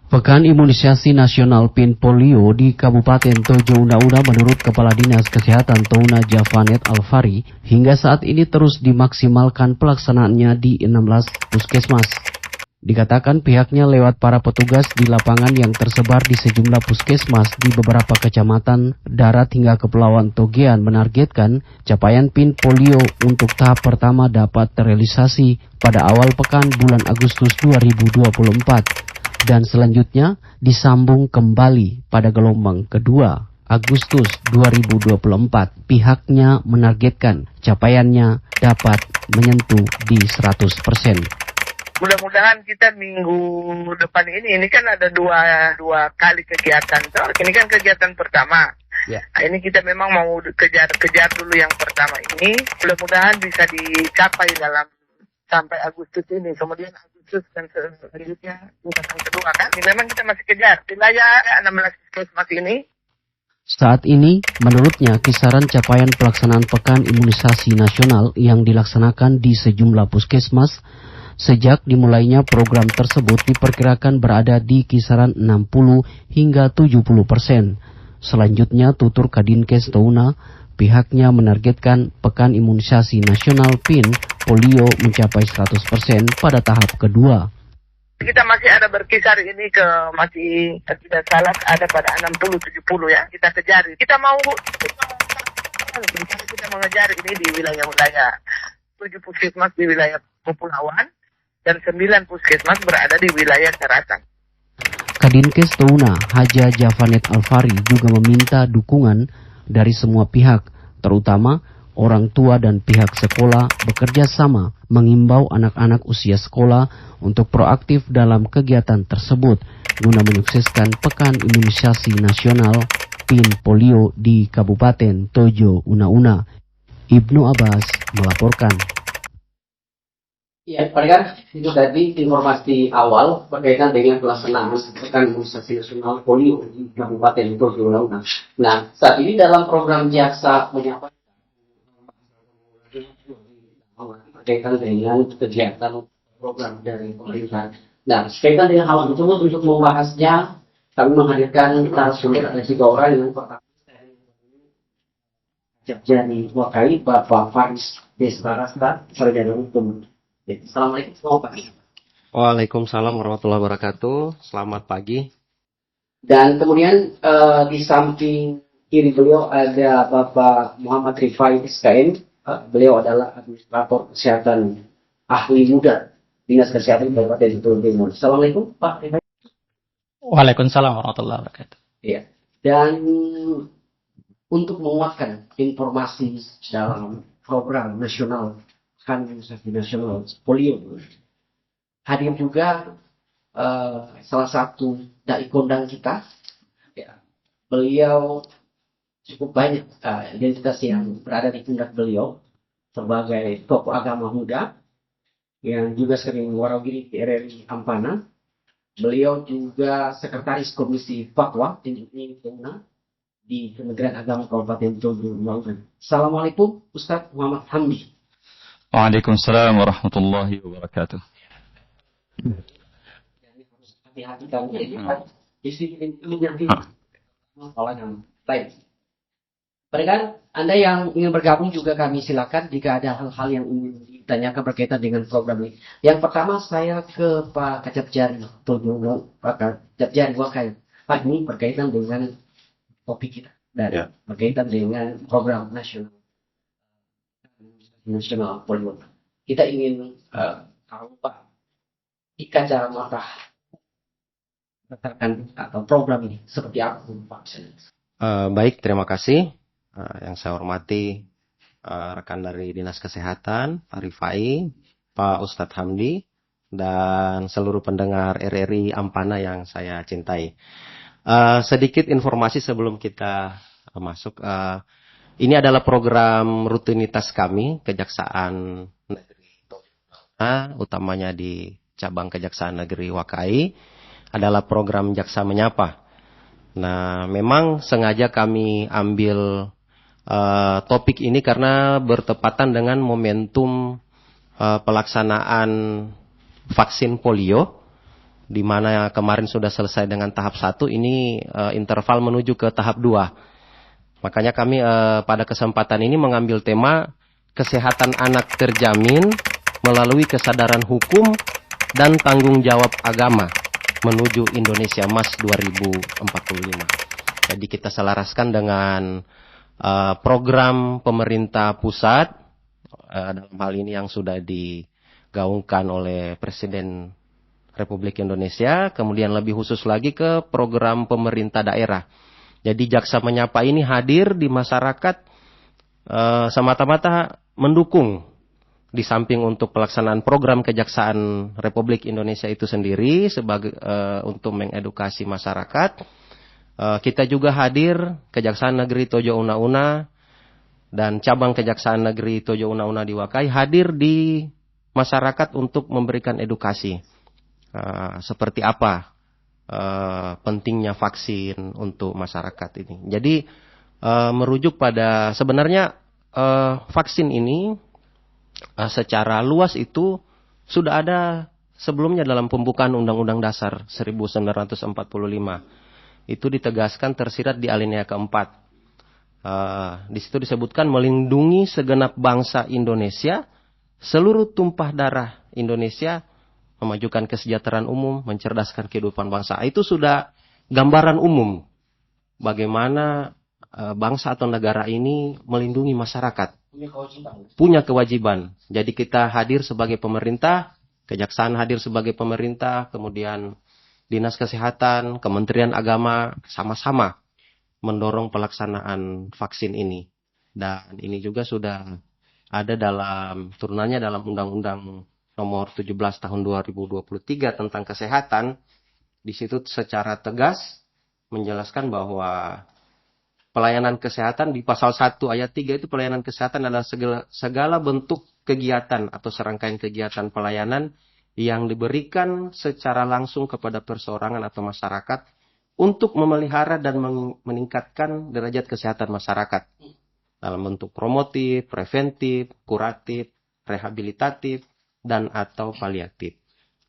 Pekan Imunisasi Nasional PIN Polio di Kabupaten Tojo Una-Una menurut Kepala Dinas Kesehatan Touna Javanet Alfari, hingga saat ini terus dimaksimalkan pelaksanaannya di 16 puskesmas. Dikatakan pihaknya lewat para petugas di lapangan yang tersebar di sejumlah puskesmas di beberapa kecamatan darat hingga Kepulauan Togean menargetkan capaian PIN Polio untuk tahap pertama dapat terrealisasi pada awal pekan bulan Agustus 2024. Dan selanjutnya disambung kembali pada gelombang kedua Agustus 2024. Pihaknya menargetkan capaiannya dapat menyentuh di 100%. Mudah-mudahan kita minggu depan ini kan ada dua kali kegiatan. Ini kan kegiatan pertama. Ya. Nah, ini kita memang mau kejar dulu yang pertama ini. Mudah-mudahan bisa dicapai dalam sampai Agustus ini. Kemudian Agustus dan selanjutnya tingkatan kedua kan. Ini memang kita masih kejar. Wilayah 16 puskesmas ini. Saat ini, menurutnya kisaran capaian pelaksanaan Pekan Imunisasi Nasional yang dilaksanakan di sejumlah puskesmas sejak dimulainya program tersebut diperkirakan berada di kisaran 60 hingga 70%. Selanjutnya, tutur Kadinkes Touna, pihaknya menargetkan Pekan Imunisasi Nasional PIN Polio mencapai 100% pada tahap kedua. Kita masih ada berkisar ini masih tidak salah ada pada 60-70 ya. Kita kejar. Kita mengejar ini di wilayah-wilayah 7 puskesmas di wilayah Kepulauan dan 9 puskesmas berada di wilayah daratan. Kadinkes Touna, Haja Javanet Alfari juga meminta dukungan dari semua pihak, terutama orang tua dan pihak sekolah bekerja sama mengimbau anak-anak usia sekolah untuk proaktif dalam kegiatan tersebut guna menyukseskan Pekan Imunisasi Nasional PIN Polio di Kabupaten Tojo Una-Una. Ibnu Abbas melaporkan. Ya, pendengar, itu tadi informasi awal berkaitan dengan pelaksanaan Pekan Imunisasi Nasional Polio di Kabupaten Tojo Una-Una. Nah, saat ini dalam program Jaksa menyampaikan berkaitan dengan kegiatan program dari pemerintah. Nah, berkaitan dengan hal tersebut untuk membahasnya, kami menghadirkan narasumber ada 3 orang yang pertama jadi Wakai Bapak Faris Desbarasta, sarjana hukum. Assalamualaikum Pak. Waalaikumsalam warahmatullahi wabarakatuh. Selamat pagi. Dan kemudian di samping kiri beliau ada Bapak Muhammad Rifai SKM. Beliau adalah administrator kesehatan ahli muda Dinas Kesehatan Kabupaten Tojo Timur. Assalamualaikum Pak Rifai. Waalaikumsalam warahmatullahi wabarakatuh. Iya. Dan untuk menguatkan informasi dalam program nasional Pekan Imunisasi Nasional Polio, hadir juga salah satu dai kondang kita. Ya. Beliau cukup banyak identitas yang berada di pundak beliau sebagai tokoh agama muda yang juga sering warawiri di RRI Ampana. Beliau juga sekretaris Komisi Fatwa TNI Touna di Kementerian Agama Kabupaten Tojo Una-Una. Assalamualaikum Ustaz Muhammad Hamdi. Waalaikumsalam warahmatullahi wabarakatuh. Hati-hati kami ini nanti masalah yang lain. Pendengar, Anda yang ingin bergabung juga kami silakan jika ada hal-hal yang ingin ditanyakan berkaitan dengan program ini. Yang pertama saya ke Pak Kacapjari Tojo, Pak Kacapjari Wakai. Pak, ini berkaitan dengan topik kita dan berkaitan dengan program nasional polio. Kita ingin tahu Pak, jika cara mata atau program ini seperti apa Pak? Baik, terima kasih. Yang saya hormati rekan dari Dinas Kesehatan, Pak Rifai, Pak Ustadz Hamdi, dan seluruh pendengar RRI Ampana yang saya cintai. Sedikit informasi sebelum kita masuk. Ini adalah program rutinitas kami, Kejaksaan Negeri Tojo, utamanya di cabang Kejaksaan Negeri Wakai, adalah program Jaksa Menyapa. Nah, memang sengaja kami ambil topik ini karena bertepatan dengan momentum pelaksanaan vaksin polio di mana kemarin sudah selesai dengan tahap 1, ini interval menuju ke tahap 2. Makanya kami pada kesempatan ini mengambil tema kesehatan anak terjamin melalui kesadaran hukum dan tanggung jawab agama menuju Indonesia Emas 2045. Jadi kita selaraskan dengan program pemerintah pusat dalam hal ini yang sudah digaungkan oleh Presiden Republik Indonesia, kemudian lebih khusus lagi ke program pemerintah daerah. Jadi Jaksa Menyapa ini hadir di masyarakat semata-mata mendukung, di samping untuk pelaksanaan program Kejaksaan Republik Indonesia itu sendiri sebagai untuk mengedukasi masyarakat. Kita juga hadir Kejaksaan Negeri Tojo Una-Una dan cabang Kejaksaan Negeri Tojo Una-Una di Wakai hadir di masyarakat untuk memberikan edukasi seperti apa pentingnya vaksin untuk masyarakat ini. Jadi merujuk pada sebenarnya vaksin ini secara luas itu sudah ada sebelumnya dalam pembukaan Undang-Undang Dasar 1945. Itu ditegaskan tersirat di alinea keempat. Di situ disebutkan melindungi segenap bangsa Indonesia, seluruh tumpah darah Indonesia, memajukan kesejahteraan umum, mencerdaskan kehidupan bangsa. Itu sudah gambaran umum bagaimana bangsa atau negara ini melindungi masyarakat. Punya kewajiban. Jadi kita hadir sebagai pemerintah, Kejaksaan hadir sebagai pemerintah, kemudian Dinas Kesehatan, Kementerian Agama sama-sama mendorong pelaksanaan vaksin ini. Dan ini juga sudah ada dalam turunannya dalam Undang-Undang Nomor 17 Tahun 2023 tentang kesehatan. Di situ secara tegas menjelaskan bahwa pelayanan kesehatan di pasal 1 ayat 3 itu pelayanan kesehatan adalah segala bentuk kegiatan atau serangkaian kegiatan pelayanan yang diberikan secara langsung kepada perseorangan atau masyarakat untuk memelihara dan meningkatkan derajat kesehatan masyarakat dalam bentuk promotif, preventif, kuratif, rehabilitatif, dan atau paliatif.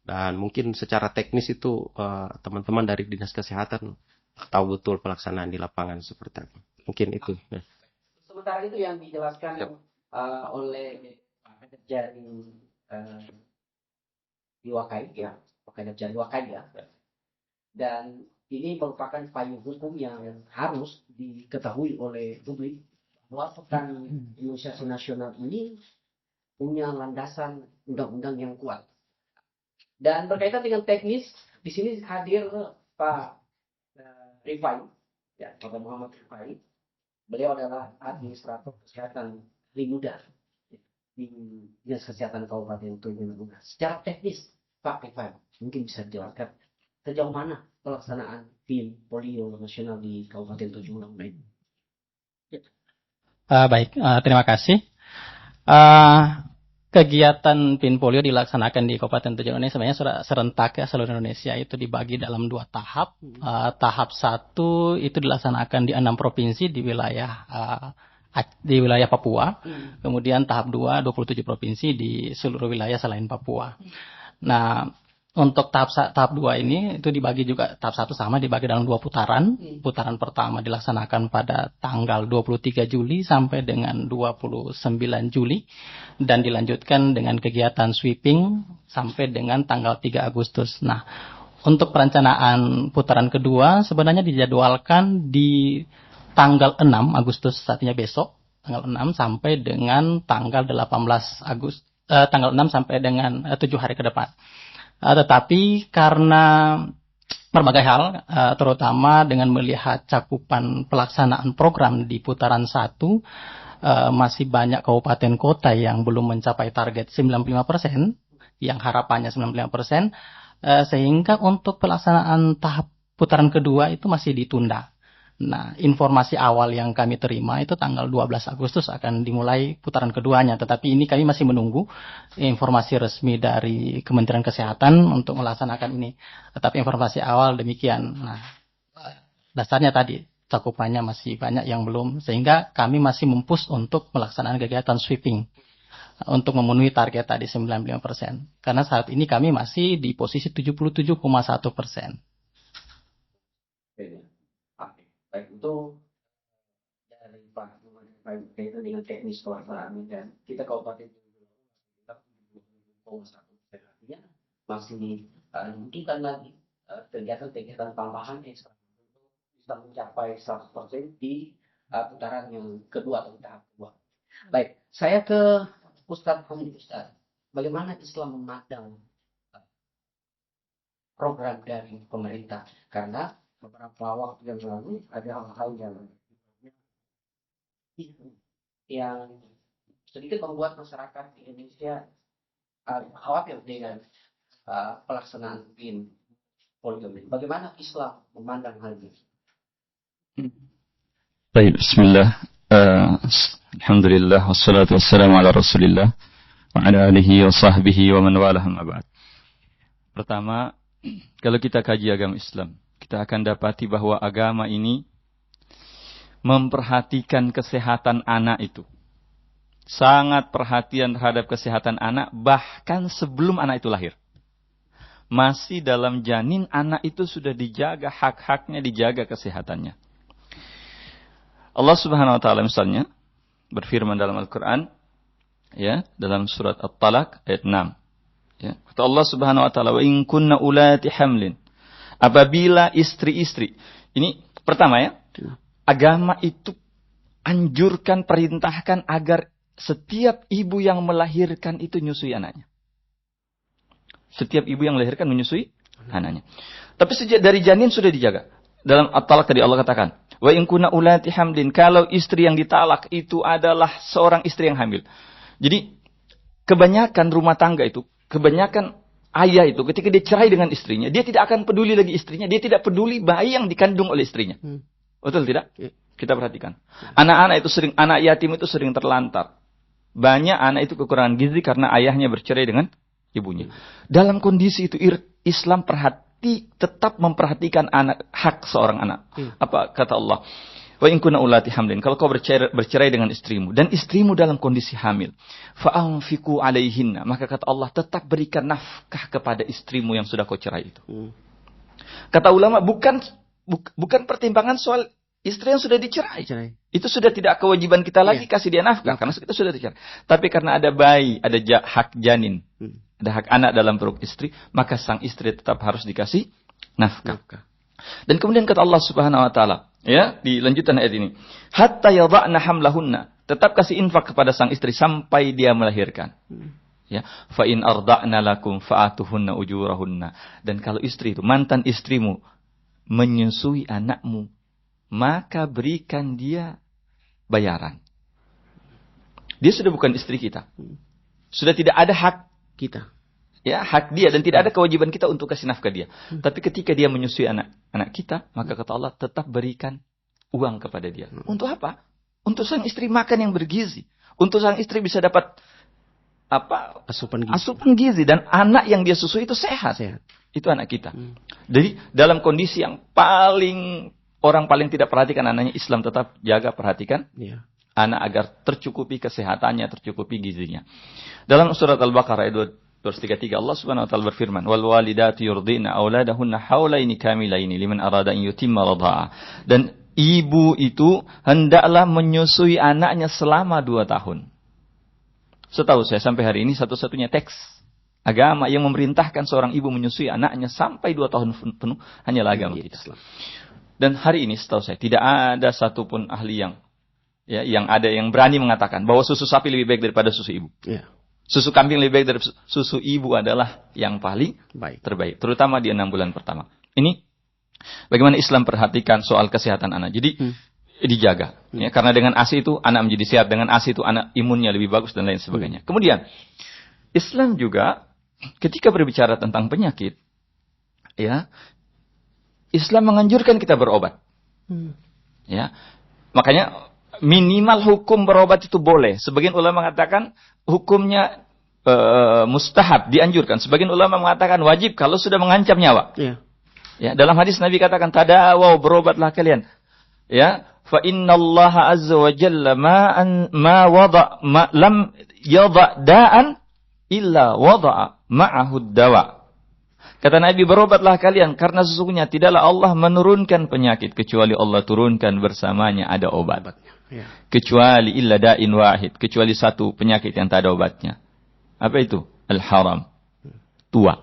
Dan mungkin secara teknis itu teman-teman dari Dinas Kesehatan tahu betul pelaksanaan di lapangan seperti apa. Mungkin itu. Ya. Sementara itu yang dijelaskan oleh Pak Jari di Wakai, ya, Pak Jari Wakai ya. Dan ini merupakan payung hukum yang harus diketahui oleh publik bahwa Pekan Imunisasi Nasional ini punya landasan undang-undang yang kuat. Dan berkaitan dengan teknis, di sini hadir Pak Rifai, ya, Pak Muhammad Rifai. Beliau adalah administrator kesehatan Limuda di Dinas Kesehatan Kabupaten Tojo Una. Secara teknis, Pak Rifai mungkin bisa dijelaskan sejauh mana pelaksanaan PIN polio nasional di Kabupaten Tojo Una ini. Baik, terima kasih. Kegiatan PIN polio dilaksanakan di Kabupaten Tojo Una sebenarnya sudah serentak ya seluruh Indonesia, itu dibagi dalam 2 tahap. Tahap 1 itu dilaksanakan di 6 provinsi di wilayah Papua. Kemudian tahap 2 27 provinsi di seluruh wilayah selain Papua. Nah, untuk tahap 2 ini itu dibagi juga, tahap 1 sama dibagi dalam 2 putaran. Putaran pertama dilaksanakan pada tanggal 23 Juli sampai dengan 29 Juli dan dilanjutkan dengan kegiatan sweeping sampai dengan tanggal 3 Agustus. Nah, untuk perencanaan putaran kedua sebenarnya dijadwalkan di tanggal 6 Agustus, saatnya besok, tanggal 6 sampai dengan tanggal 18 Agustus, tanggal 6 sampai dengan 7 hari ke depan. Tetapi karena berbagai hal, terutama dengan melihat cakupan pelaksanaan program di putaran 1, masih banyak kabupaten kota yang belum mencapai target 95%, yang harapannya 95%, sehingga untuk pelaksanaan tahap putaran kedua itu masih ditunda. Nah, informasi awal yang kami terima itu tanggal 12 Agustus akan dimulai putaran keduanya. Tetapi ini kami masih menunggu informasi resmi dari Kementerian Kesehatan untuk melaksanakan ini. Tetapi informasi awal demikian. Nah, dasarnya tadi cakupannya masih banyak yang belum, sehingga kami masih mempush untuk melaksanakan kegiatan sweeping. untuk memenuhi target tadi 95%. Karena saat ini kami masih di posisi 77,1%. Oke, baik, itu dari Pak berkaitan dengan teknis pelaksanaan dan kita kabupaten kita 77,1%, artinya masih membutuhkan lagi kegiatan-kegiatan tambahan yang bisa mencapai 100% di putaran yang kedua atau tahap kedua. Baik, saya ke Ustadz Hamdi. Ustadz, bagaimana Islam memandang program dari pemerintah? Karena beberapa waktu yang lalu ada hal-hal yang sedikit membuat masyarakat di Indonesia khawatir dengan pelaksanaan PIN polio. Bagaimana Islam memandang hal ini? Baik, bismillah. Alhamdulillah wassalatu wassalamu ala Rasulillah wa ala alihi wa sahbihi wa man walah amma ba'd. Pertama, kalau kita kaji agama Islam, kita akan dapati bahwa agama ini memperhatikan kesehatan anak itu. Sangat perhatian terhadap kesehatan anak bahkan sebelum anak itu lahir. Masih dalam janin anak itu sudah dijaga hak-haknya, dijaga kesehatannya. Allah Subhanahu wa taala misalnya berfirman dalam Al-Qur'an, ya, dalam surat At-Talaq ayat 6. Ya, kata Allah Subhanahu wa taala, "Wa in kunna ulati hamlin." Apabila istri-istri. Ini pertama ya. Agama itu anjurkan, perintahkan agar setiap ibu yang melahirkan itu menyusui anaknya. Setiap ibu yang melahirkan menyusui anaknya. Tapi sejak dari janin sudah dijaga. Dalam At-Talaq tadi Allah katakan, wa in kunna ulati hamlin, kalau istri yang ditalak itu adalah seorang istri yang hamil. Jadi kebanyakan rumah tangga itu, kebanyakan ayah itu ketika dia cerai dengan istrinya, dia tidak akan peduli lagi istrinya, dia tidak peduli bayi yang dikandung oleh istrinya. Betul tidak? Kita perhatikan. Anak-anak itu sering, anak yatim itu sering terlantar. Banyak anak itu kekurangan gizi karena ayahnya bercerai dengan ibunya. Dalam kondisi itu Islam tetap memperhatikan anak, hak seorang anak. Apa kata Allah? Wa in kunna ulati hamlin, kalau kau bercerai dengan istrimu dan istrimu dalam kondisi hamil, fa anfiqu alaihinna, maka kata Allah tetap berikan nafkah kepada istrimu yang sudah kau cerai itu. Kata ulama bukan pertimbangan soal istri yang sudah dicerai. Itu sudah tidak kewajiban kita lagi kasih dia nafkah karena kita sudah dicerai. Tapi karena ada bayi, ada hak janin, ada hak anak dalam perut istri, maka sang istri tetap harus dikasih nafkah. Dan kemudian kata Allah Subhanahu wa taala, ya, di lanjutan ayat ini, hatta yadha'na hamlahunna, tetap kasih infak kepada sang istri sampai dia melahirkan. Ya, fa in arda'na lakum fa'atuhunna ujurahunna. Dan kalau istri itu, mantan istrimu menyusui anakmu, maka berikan dia bayaran. Dia sudah bukan istri kita. Sudah tidak ada hak kita. Ya, hak dia dan tidak ada kewajiban kita untuk kasih nafkah dia. Tapi ketika dia menyusui anak kita, maka kata Allah tetap berikan uang kepada dia. Untuk apa? Untuk sang istri makan yang bergizi. Untuk sang istri bisa dapat asupan gizi dan anak yang dia susui itu sehat. Itu anak kita. Jadi dalam kondisi yang orang paling tidak perhatikan anaknya, Islam tetap jaga perhatikan anak agar tercukupi kesehatannya, tercukupi gizinya. Dalam surat Al-Baqarah ayat 233 Allah Subhanahu wa taala berfirman, "Wal walidatu yurdina auladahunna haulaini kamilaini liman arada an yutimma radha'a." Dan ibu itu hendaklah menyusui anaknya selama 2 tahun. Setahu saya sampai hari ini satu-satunya teks agama yang memerintahkan seorang ibu menyusui anaknya sampai 2 tahun penuh hanyalah agama kita. Dan hari ini setahu saya tidak ada satupun ahli yang berani mengatakan bahwa susu sapi lebih baik daripada susu ibu. Susu kambing lebih baik dari susu ibu adalah yang paling terbaik, terutama di 6 bulan pertama. Ini bagaimana Islam perhatikan soal kesehatan anak. Jadi dijaga, ya, karena dengan ASI itu anak menjadi sehat, dengan ASI itu anak imunnya lebih bagus dan lain sebagainya. Kemudian Islam juga ketika berbicara tentang penyakit, ya, Islam menganjurkan kita berobat. Ya, makanya minimal hukum berobat itu boleh. Sebagian ulama mengatakan hukumnya mustahab, dianjurkan. Sebagian ulama mengatakan wajib kalau sudah mengancam nyawa. Ya, dalam hadis Nabi katakan tadawaw, berobatlah kalian. Ya, fa innallaha azza wa jalla lam yadha da'an illa wada'a ma'ahu dawa. Kata Nabi, berobatlah kalian karena sesungguhnya tidaklah Allah menurunkan penyakit kecuali Allah turunkan bersamanya ada obat. Ya. Kecuali illa da'in wahid, kecuali satu penyakit yang tak ada obatnya. Apa itu? Al-haram. Tua.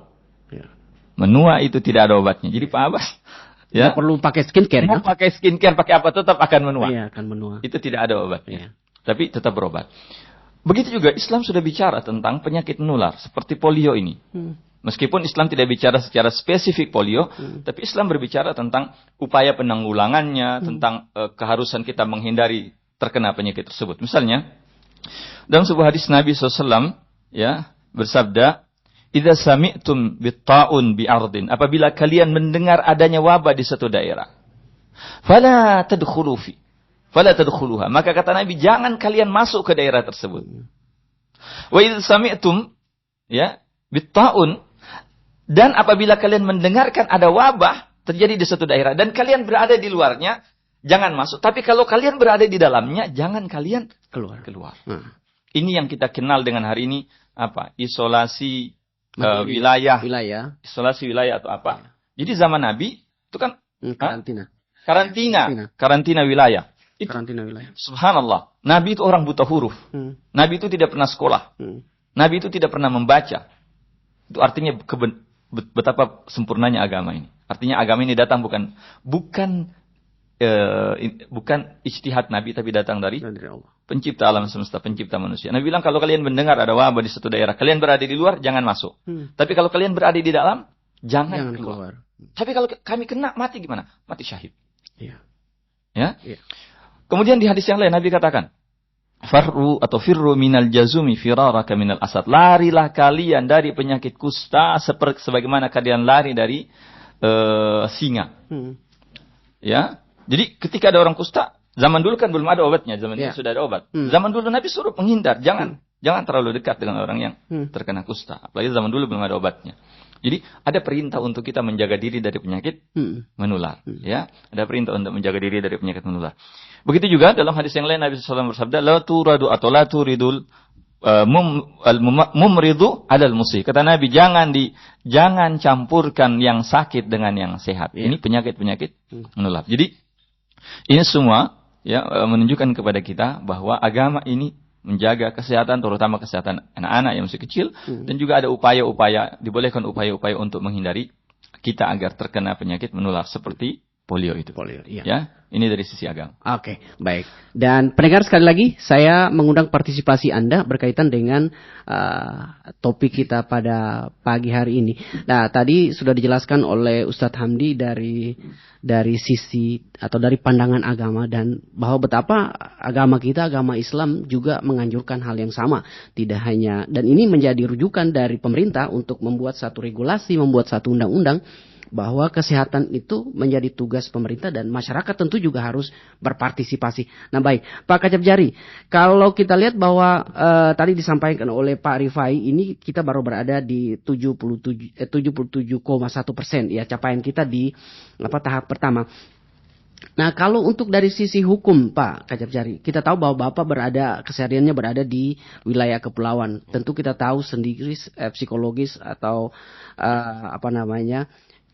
Ya. Menua itu tidak ada obatnya. Jadi Pak Abbas, ya, Perlu pakai skincare. mau pakai skincare, pakai apa tetap akan menua. Iya, akan menua. Itu tidak ada obatnya. Iya. Tapi tetap berobat. Begitu juga Islam sudah bicara tentang penyakit menular seperti polio ini. Meskipun Islam tidak bicara secara spesifik polio, tapi Islam berbicara tentang upaya penanggulangannya, tentang keharusan kita menghindari terkena penyakit tersebut. Misalnya, dalam sebuah hadis Nabi SAW, ya, bersabda, "Idza sami'tum bitta'un bi'ardin," apabila kalian mendengar adanya wabah di suatu daerah, fala tadkhuluha, maka kata Nabi, jangan kalian masuk ke daerah tersebut. Wa idza sami'tum, ya, bitta'un, dan apabila kalian mendengarkan ada wabah terjadi di suatu daerah dan kalian berada di luarnya, jangan masuk. Tapi kalau kalian berada di dalamnya, jangan kalian keluar. Ini yang kita kenal dengan hari ini apa? Isolasi wilayah. Isolasi wilayah atau apa? Jadi zaman Nabi itu kan karantina wilayah. Karantina wilayah. Subhanallah. Nabi itu orang buta huruf. Nabi itu tidak pernah sekolah. Nabi itu tidak pernah membaca. Itu artinya betapa sempurnanya agama ini. Artinya agama ini datang bukan ijtihad Nabi, tapi datang dari Allah. Pencipta alam semesta, pencipta manusia. Nabi bilang kalau kalian mendengar ada wabah di suatu daerah, kalian berada di luar, jangan masuk. Tapi kalau kalian berada di dalam, jangan keluar. Tapi kalau kami kena, mati gimana? Mati syahid. Iya. Ya? Iya. Kemudian di hadis yang lain Nabi katakan, firru minal jazumi firaraka minal asad. Larilah kalian dari penyakit kusta sebagaimana kalian lari dari singa. Ya. Jadi ketika ada orang kusta, zaman dulu kan belum ada obatnya, zaman ini sudah ada obat. Zaman dulu Nabi suruh menghindar, jangan terlalu dekat dengan orang yang terkena kusta. Apalagi zaman dulu belum ada obatnya. Jadi ada perintah untuk kita menjaga diri dari penyakit menular. Ya, ada perintah untuk menjaga diri dari penyakit menular. Begitu juga dalam hadis yang lain Nabi SAW bersabda, la turadu atau la turidul mumridu adal musih. Kata Nabi, jangan campurkan yang sakit dengan yang sehat. Ini penyakit-penyakit menular. Jadi ini semua ya menunjukkan kepada kita bahwa agama ini menjaga kesehatan, terutama kesehatan anak-anak yang masih kecil, dan juga ada dibolehkan upaya-upaya untuk menghindari kita agar terkena penyakit menular seperti polio itu. Ya, ini dari sisi agama. Oke, baik. Dan pendengar, sekali lagi saya mengundang partisipasi Anda berkaitan dengan topik kita pada pagi hari ini. Nah, tadi sudah dijelaskan oleh Ustadz Hamdi dari sisi atau dari pandangan agama, dan bahwa betapa agama kita, agama Islam juga menganjurkan hal yang sama. Tidak hanya, dan ini menjadi rujukan dari pemerintah untuk membuat satu regulasi, membuat satu undang-undang bahwa kesehatan itu menjadi tugas pemerintah dan masyarakat tentu juga harus berpartisipasi. Nah baik, Pak Kacap Jari, kalau kita lihat bahwa tadi disampaikan oleh Pak Rifai, ini kita baru berada di 77,1% ya capaian kita di tahap pertama. Nah kalau untuk dari sisi hukum Pak Kacap Jari, kita tahu bahwa Bapak kesehariannya berada di wilayah kepulauan. Tentu kita tahu sendiri psikologis atau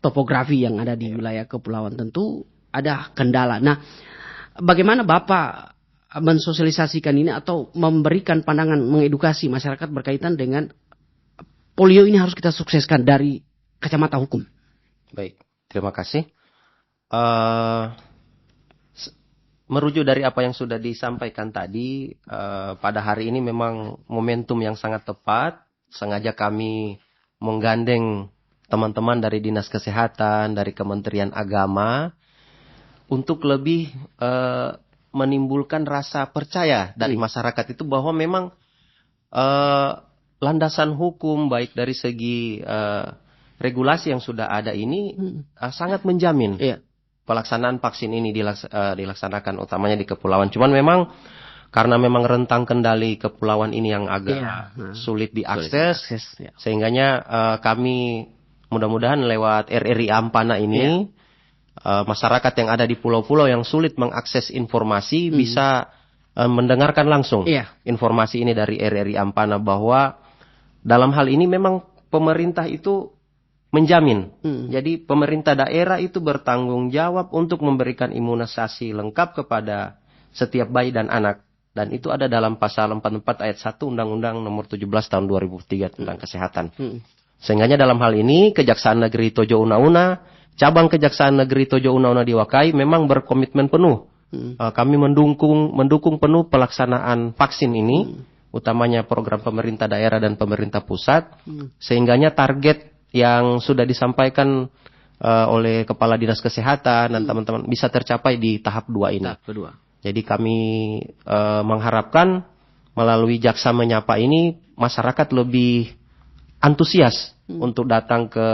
topografi yang ada di wilayah kepulauan tentu ada kendala. Nah, bagaimana Bapak mensosialisasikan ini atau memberikan pandangan, mengedukasi masyarakat berkaitan dengan polio ini harus kita sukseskan dari kacamata hukum? Baik, terima kasih. Merujuk dari apa yang sudah disampaikan tadi, pada hari ini memang momentum yang sangat tepat. Sengaja kami menggandeng teman-teman dari Dinas Kesehatan, dari Kementerian Agama, untuk lebih menimbulkan rasa percaya dari masyarakat itu bahwa memang landasan hukum baik dari segi regulasi yang sudah ada ini sangat menjamin pelaksanaan vaksin ini dilaksanakan utamanya di kepulauan. Cuman memang karena memang rentang kendali kepulauan ini yang agak sulit diakses, sehingganya kami mudah-mudahan lewat RRI Ampana ini masyarakat yang ada di pulau-pulau yang sulit mengakses informasi bisa mendengarkan langsung informasi ini dari RRI Ampana, bahwa dalam hal ini memang pemerintah itu menjamin. Jadi pemerintah daerah itu bertanggung jawab untuk memberikan imunisasi lengkap kepada setiap bayi dan anak. Dan itu ada dalam pasal 44 ayat 1 Undang-Undang nomor 17 tahun 2003 tentang kesehatan. Sehingganya dalam hal ini Kejaksaan Negeri Tojo Una-Una, cabang Kejaksaan Negeri Tojo Una-Una di Wakai memang berkomitmen penuh. Kami mendukung penuh pelaksanaan vaksin ini, utamanya program pemerintah daerah dan pemerintah pusat, sehingganya target yang sudah disampaikan oleh Kepala Dinas Kesehatan dan teman-teman bisa tercapai di tahap 2 ini. Tahap kedua. Jadi kami mengharapkan melalui Jaksa Menyapa ini masyarakat lebih antusias untuk datang ke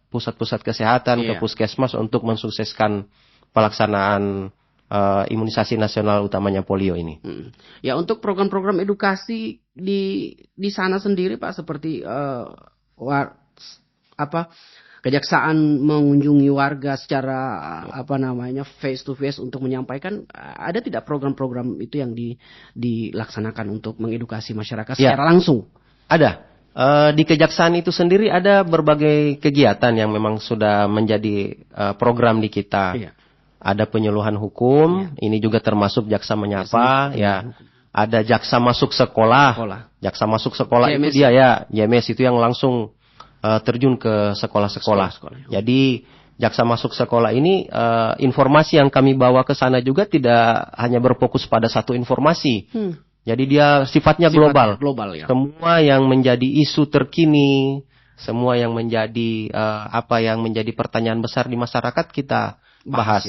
pusat-pusat kesehatan, ke puskesmas untuk mensukseskan pelaksanaan imunisasi nasional utamanya polio ini. Ya, untuk program-program edukasi di sana sendiri Pak, seperti kejaksaan mengunjungi warga secara face to face untuk menyampaikan, ada tidak program-program itu yang dilaksanakan untuk mengedukasi masyarakat secara langsung? Ada. Di kejaksaan itu sendiri ada berbagai kegiatan yang memang sudah menjadi program di kita. Ada penyuluhan hukum, ini juga termasuk Jaksa Menyapa, Ada Jaksa Masuk Sekolah. Jaksa Masuk Sekolah JMS. Itu dia JMS itu yang langsung terjun ke sekolah-sekolah. Jadi Jaksa Masuk Sekolah ini informasi yang kami bawa ke sana juga tidak hanya berfokus pada satu informasi. Jadi dia sifatnya global. Semua yang menjadi isu terkini, semua yang menjadi yang menjadi pertanyaan besar di masyarakat kita bahas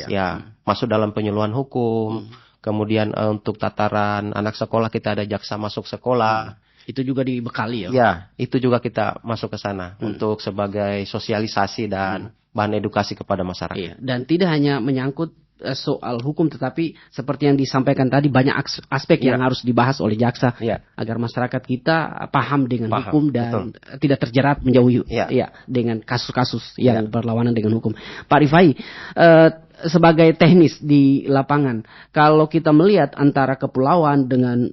masuk dalam penyuluhan hukum. Kemudian untuk tataran anak sekolah kita ada Jaksa Masuk Sekolah. Itu juga dibekali ya? Ya, itu juga kita masuk ke sana untuk sebagai sosialisasi dan bahan edukasi kepada masyarakat. Dan tidak hanya menyangkut soal hukum, tetapi seperti yang disampaikan tadi banyak aspek yang harus dibahas oleh jaksa agar masyarakat kita paham dengan hukum dan tidak terjerat menjauhi dengan kasus-kasus yang berlawanan dengan hukum. Pak Rifai, sebagai teknis di lapangan, kalau kita melihat antara kepulauan dengan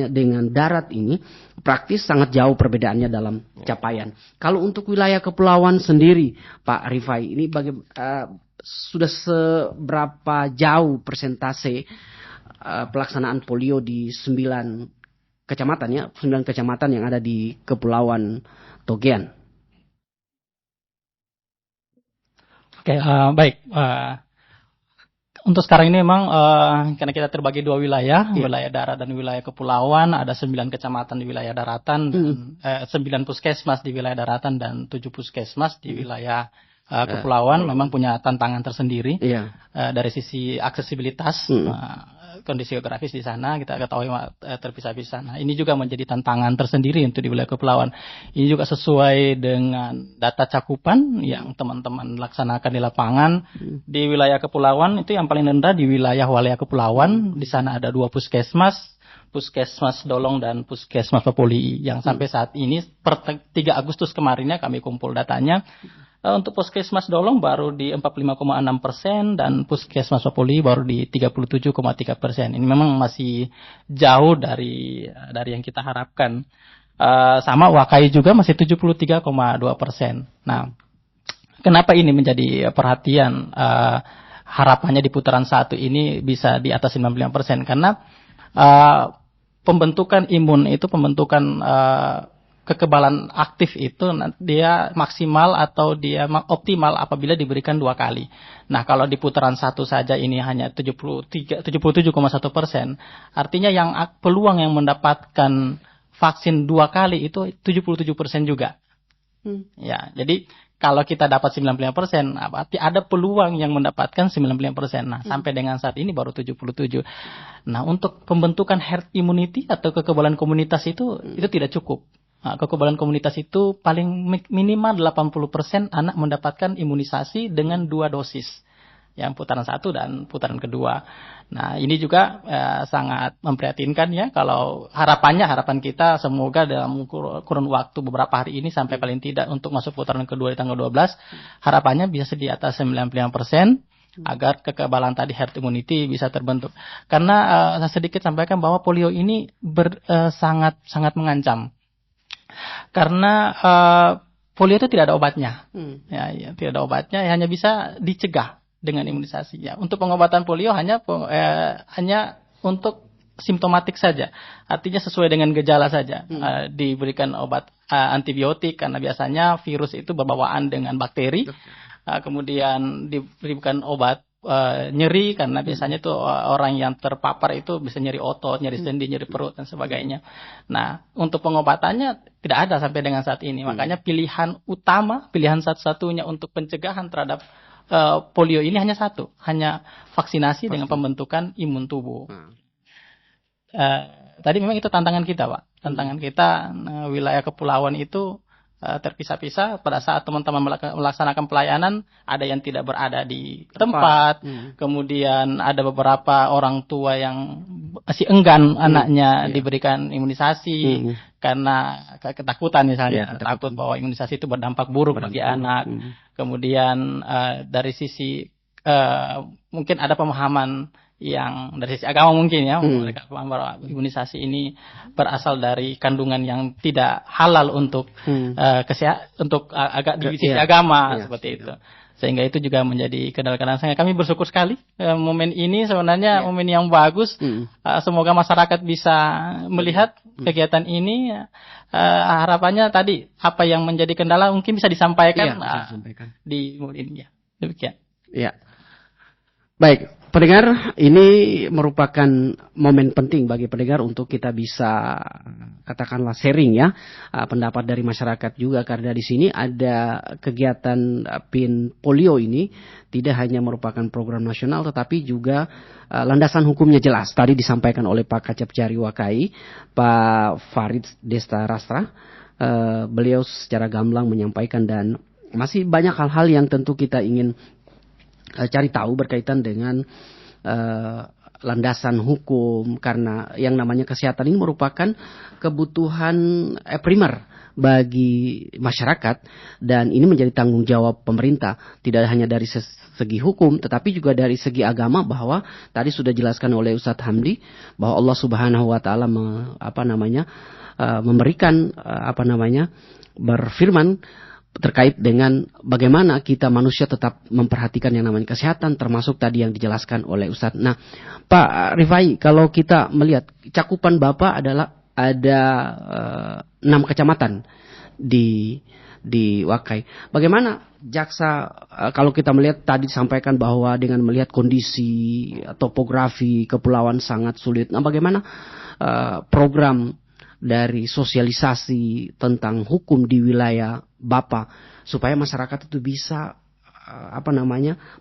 dengan darat ini praktis sangat jauh perbedaannya dalam capaian. Kalau untuk wilayah kepulauan sendiri, Pak Rifai, ini sudah seberapa jauh persentase pelaksanaan polio di 9 kecamatan 9 kecamatan yang ada di Kepulauan Togean? Oke, baik. Untuk sekarang ini memang karena kita terbagi 2 wilayah, wilayah darat dan wilayah kepulauan, ada 9 kecamatan di wilayah daratan, 9 puskesmas di wilayah daratan dan 7 puskesmas di wilayah kepulauan. Memang punya tantangan tersendiri dari sisi aksesibilitas, kondisi geografis di sana kita ketahui terpisah-pisah. Nah, ini juga menjadi tantangan tersendiri untuk di wilayah kepulauan. Ini juga sesuai dengan data cakupan yang teman-teman laksanakan di lapangan. Di wilayah kepulauan itu yang paling rendah di wilayah Walia Kepulauan. Di sana ada 2 puskesmas, Puskesmas Dolong dan Puskesmas Popoli, yang sampai saat ini per 3 Agustus kemarinnya kami kumpul datanya. Untuk Puskesmas Dolong baru di 45,6% dan Puskesmas Popoli baru di 37,3%. Ini memang masih jauh dari yang kita harapkan. Sama Wakai juga masih 73,2%. Nah, kenapa ini menjadi perhatian? Harapannya di putaran 1 ini bisa di atas 95%, karena pembentukan imun itu, pembentukan kekebalan aktif itu dia maksimal atau dia optimal apabila diberikan 2 kali. Nah, kalau di putaran 1 saja ini hanya 77,1%, artinya yang peluang yang mendapatkan vaksin 2 kali itu 77% juga. Ya, jadi kalau kita dapat 95%, berarti ada peluang yang mendapatkan 95%. Nah, sampai dengan saat ini baru 77. Nah, untuk pembentukan herd immunity atau kekebalan komunitas itu tidak cukup. Nah, kekebalan komunitas itu paling minimal 80% anak mendapatkan imunisasi dengan 2 dosis. Yang putaran 1 dan putaran kedua. Nah, ini juga sangat memprihatinkan ya. Kalau harapan kita semoga dalam kurun waktu beberapa hari ini sampai paling tidak untuk masuk putaran kedua di tanggal 12, harapannya bisa di atas 95%. agar kekebalan tadi herd immunity bisa terbentuk. Karena saya sedikit sampaikan bahwa polio ini sangat mengancam. Karena polio itu tidak ada obatnya. Ya, tidak ada obatnya, hanya bisa dicegah dengan imunisasi. Ya, untuk pengobatan polio hanya untuk simptomatik saja, artinya sesuai dengan gejala saja. Diberikan obat antibiotik karena biasanya virus itu berbawaan dengan bakteri. Kemudian diberikan obat nyeri karena biasanya itu orang yang terpapar itu bisa nyeri otot, nyeri sendi, nyeri perut dan sebagainya. Nah, untuk pengobatannya tidak ada sampai dengan saat ini. Makanya pilihan satu-satunya untuk pencegahan terhadap polio ini hanya satu, hanya vaksinasi dengan pembentukan imun tubuh. Tadi memang itu tantangan kita, Pak. Tantangan kita wilayah kepulauan itu terpisah-pisah. Pada saat teman-teman melaksanakan pelayanan, ada yang tidak berada di tempat. Kemudian ada beberapa orang tua yang masih enggan anaknya diberikan imunisasi karena ketakutan misalnya, takut bahwa imunisasi itu berdampak buruk bagi anak. Kemudian dari sisi mungkin ada pemahaman yang dari sisi agama mungkin ya, mereka paham bahwa imunisasi ini berasal dari kandungan yang tidak halal untuk di sisi agama seperti itu. Sehingga itu juga menjadi kendala-kendala. Sehingga kami bersyukur sekali momen ini sebenarnya momen yang bagus. Semoga masyarakat bisa melihat kegiatan ini. Harapannya tadi apa yang menjadi kendala mungkin bisa disampaikan di momen ini. Demikian. Ya. Baik, pendengar, ini merupakan momen penting bagi pendengar untuk kita bisa katakanlah sharing ya pendapat dari masyarakat juga, karena di sini ada kegiatan PIN polio ini tidak hanya merupakan program nasional tetapi juga landasan hukumnya jelas. Tadi disampaikan oleh Pak Kacep Jari Wakai, Pak Farid Desta Rastra, beliau secara gamblang menyampaikan, dan masih banyak hal-hal yang tentu kita ingin cari tahu berkaitan dengan landasan hukum, karena yang namanya kesehatan ini merupakan kebutuhan primer bagi masyarakat, dan ini menjadi tanggung jawab pemerintah, tidak hanya dari segi hukum tetapi juga dari segi agama, bahwa tadi sudah dijelaskan oleh Ustadz Hamdi bahwa Allah Subhanahu wa taala memberikan berfirman terkait dengan bagaimana kita manusia tetap memperhatikan yang namanya kesehatan, termasuk tadi yang dijelaskan oleh Ustadz. Nah, Pak Rifai, kalau kita melihat cakupan Bapak adalah ada 6 kecamatan di Wakai. Bagaimana jaksa kalau kita melihat tadi disampaikan bahwa dengan melihat kondisi topografi kepulauan sangat sulit. Nah, bagaimana program dari sosialisasi tentang hukum di wilayah Bapak supaya masyarakat itu bisa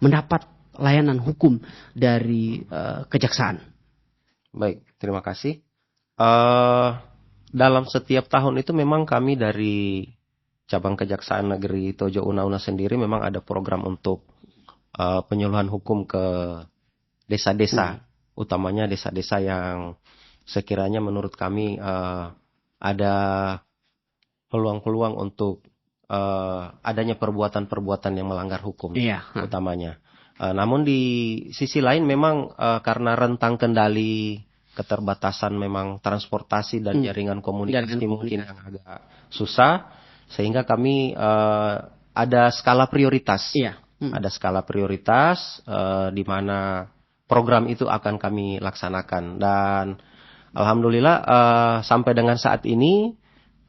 mendapat layanan hukum dari kejaksaan? Baik, terima kasih. Dalam setiap tahun itu memang kami dari cabang Kejaksaan Negeri Tojo Una-Una sendiri memang ada program untuk penyuluhan hukum ke desa-desa, utamanya desa-desa yang sekiranya menurut kami ada peluang-peluang untuk adanya perbuatan-perbuatan yang melanggar hukum, utamanya. Namun di sisi lain memang karena rentang kendali, keterbatasan memang transportasi dan jaringan komunikasi mungkin yang agak susah, sehingga kami ada skala prioritas. Ada skala prioritas di mana program itu akan kami laksanakan, dan alhamdulillah sampai dengan saat ini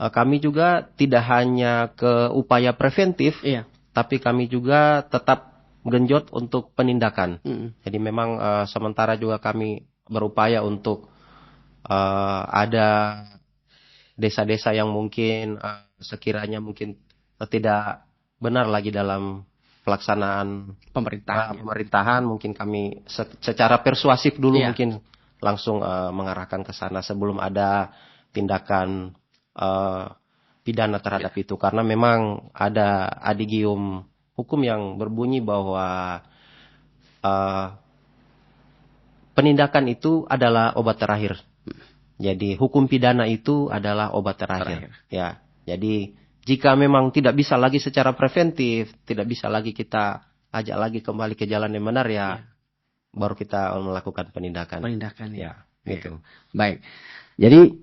kami juga tidak hanya ke upaya preventif, tapi kami juga tetap genjot untuk penindakan. Jadi memang sementara juga kami berupaya untuk ada desa-desa yang mungkin sekiranya mungkin tidak benar lagi dalam pelaksanaan pemerintahan, mungkin kami secara persuasif dulu mungkin langsung mengarahkan ke sana sebelum ada tindakan pidana terhadap itu, karena memang ada adigium hukum yang berbunyi bahwa penindakan itu adalah obat terakhir. Jadi hukum pidana itu adalah obat terakhir. Ya, jadi jika memang tidak bisa lagi secara preventif, tidak bisa lagi kita ajak lagi kembali ke jalan yang benar ya, baru kita melakukan penindakan. Penindakan Ya, gitu. Baik. Jadi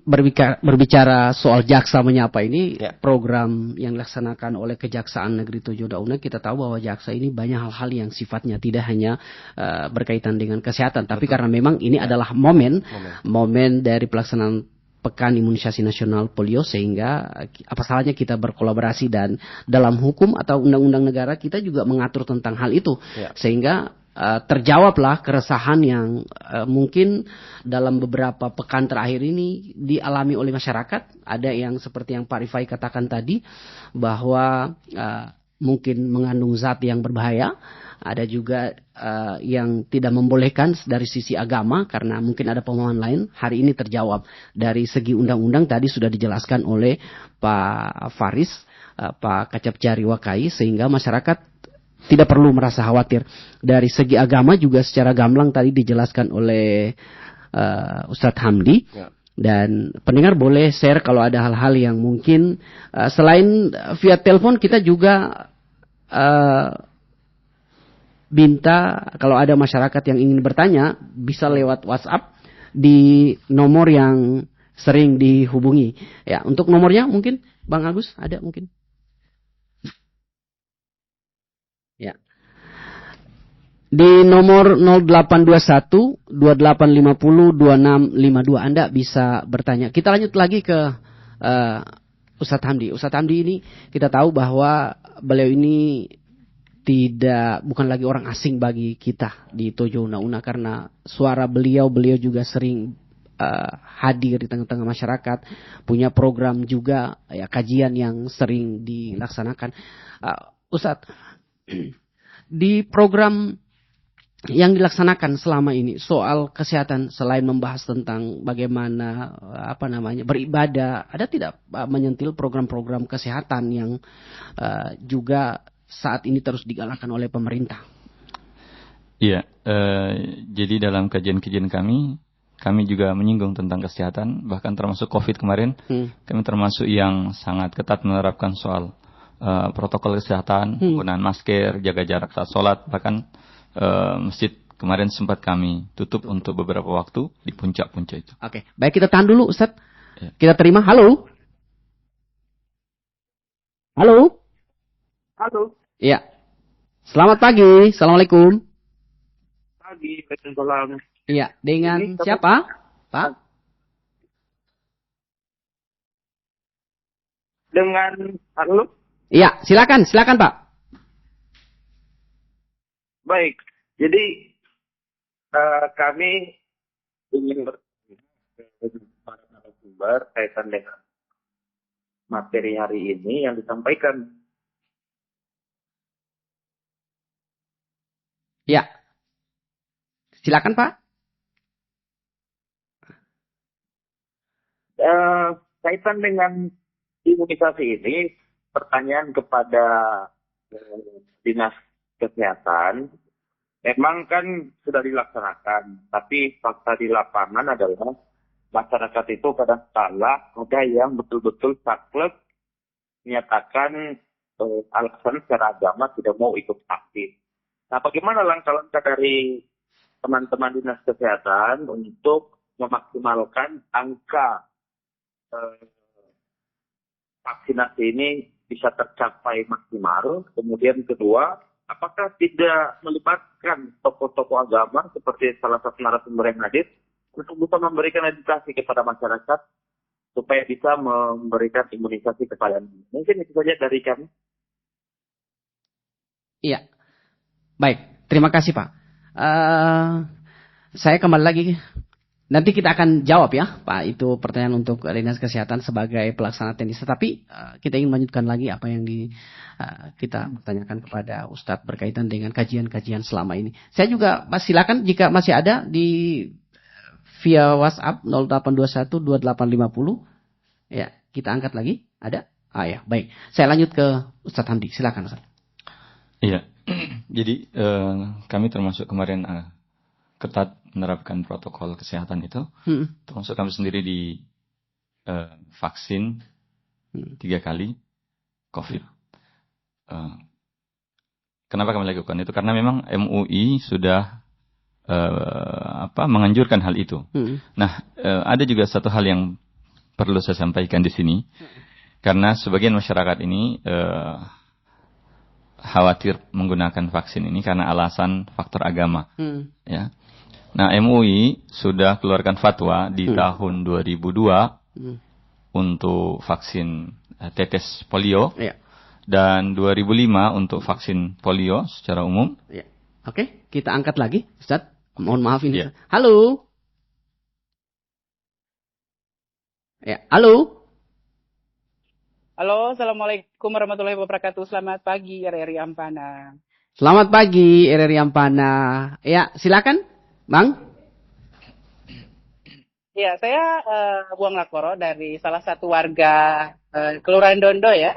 berbicara soal jaksa menyapa ini, program yang dilaksanakan oleh Kejaksaan Negeri Tojo Una, kita tahu bahwa jaksa ini banyak hal-hal yang sifatnya tidak hanya berkaitan dengan kesehatan, tapi karena memang ini adalah momen dari pelaksanaan Pekan Imunisasi Nasional Polio, sehingga apa salahnya kita berkolaborasi, dan dalam hukum atau undang-undang negara kita juga mengatur tentang hal itu, sehingga terjawablah keresahan yang mungkin dalam beberapa pekan terakhir ini dialami oleh masyarakat. Ada yang seperti yang Pak Rifai katakan tadi, bahwa mungkin mengandung zat yang berbahaya. Ada juga yang tidak membolehkan dari sisi agama, karena mungkin ada pemahaman lain. Hari ini terjawab dari segi undang-undang, tadi sudah dijelaskan oleh Pak Faris, Pak Kacapjari Wakai, sehingga masyarakat tidak perlu merasa khawatir. Dari segi agama juga secara gamblang tadi dijelaskan oleh Ustadz Hamdi. Dan pendengar boleh share kalau ada hal-hal yang mungkin selain via telepon, kita juga minta kalau ada masyarakat yang ingin bertanya bisa lewat WhatsApp di nomor yang sering dihubungi. Ya, untuk nomornya mungkin Bang Agus ada mungkin. Ya. Di nomor 0821 2850 2652 Anda bisa bertanya. Kita lanjut lagi ke Ustadz Hamdi. Ustadz Hamdi ini kita tahu bahwa beliau ini bukan lagi orang asing bagi kita di Tojo Una, karena suara beliau juga sering hadir di tengah-tengah masyarakat, punya program juga, ya, kajian yang sering dilaksanakan. Ustadz, di program yang dilaksanakan selama ini soal kesehatan, selain membahas tentang bagaimana beribadah, ada tidak menyentil program-program kesehatan yang juga saat ini terus digalakkan oleh pemerintah? Iya, jadi dalam kajian-kajian kami juga menyinggung tentang kesehatan, bahkan termasuk COVID kemarin, kami termasuk yang sangat ketat menerapkan soal protokol kesehatan, penggunaan masker, jaga jarak saat sholat, bahkan masjid kemarin sempat kami tutup untuk beberapa waktu di puncak-puncak itu. Oke, baik, kita tahan dulu Ustaz. Ya. Kita terima. Halo. Halo. Halo. Iya. Selamat pagi. Assalamualaikum. Pagi, Waalaikumsalam. Iya, dengan siapa, Pak? Dengan halo? Iya, silakan Pak. Baik, jadi kami ingin bertanya para narasumber kaitan dengan materi hari ini yang disampaikan. Ya, silakan Pak. Kaitan dengan imunisasi ini, pertanyaan kepada Dinas Kesehatan, memang kan sudah dilaksanakan, tapi fakta di lapangan adalah masyarakat itu kadang-kala ada yang betul-betul saklek menyatakan alasan secara agama tidak mau ikut vaksin. Nah, bagaimana langkah-langkah dari teman-teman Dinas Kesehatan untuk memaksimalkan angka vaksinasi ini bisa tercapai maksimal? Kemudian kedua, apakah tidak melibatkan tokoh-tokoh agama seperti salah satu narasumber yang hadir untuk bisa memberikan edukasi kepada masyarakat supaya bisa memberikan imunisasi kepada mereka? Mungkin itu saja dari kami. Iya. Baik, terima kasih Pak. Saya kembali lagi. Nanti kita akan jawab ya Pak, itu pertanyaan untuk Dinas Kesehatan sebagai pelaksana teknis. Tapi kita ingin melanjutkan lagi apa yang kita tanyakan kepada Ustadz berkaitan dengan kajian-kajian selama ini. Saya juga silakan jika masih ada di via WhatsApp 0821 2850. Ya, kita angkat lagi. Ada? Ya, baik. Saya lanjut ke Ustadz Hamdi. Silakan Ustadz. Iya. Jadi kami termasuk kemarin ketat menerapkan protokol kesehatan itu, termasuk kami sendiri di vaksin 3 kali COVID. Kenapa kami lakukan itu? Karena memang MUI sudah menganjurkan hal itu. Nah, ada juga satu hal yang perlu saya sampaikan di sini, karena sebagian masyarakat ini khawatir menggunakan vaksin ini karena alasan faktor agama. Ya. Nah, MUI sudah keluarkan fatwa di tahun 2002 untuk vaksin tetes polio. Dan 2005 untuk vaksin polio secara umum. Oke, kita angkat lagi, Ustaz. Mohon maaf ini. Halo. Halo. Halo, Assalamualaikum warahmatullahi wabarakatuh. Selamat pagi, RRI Ampana. Selamat pagi, RRI Ampana. Ya, silakan, Bang. Ya, saya Buang Lakoro dari salah satu warga Kelurahan Dondo ya.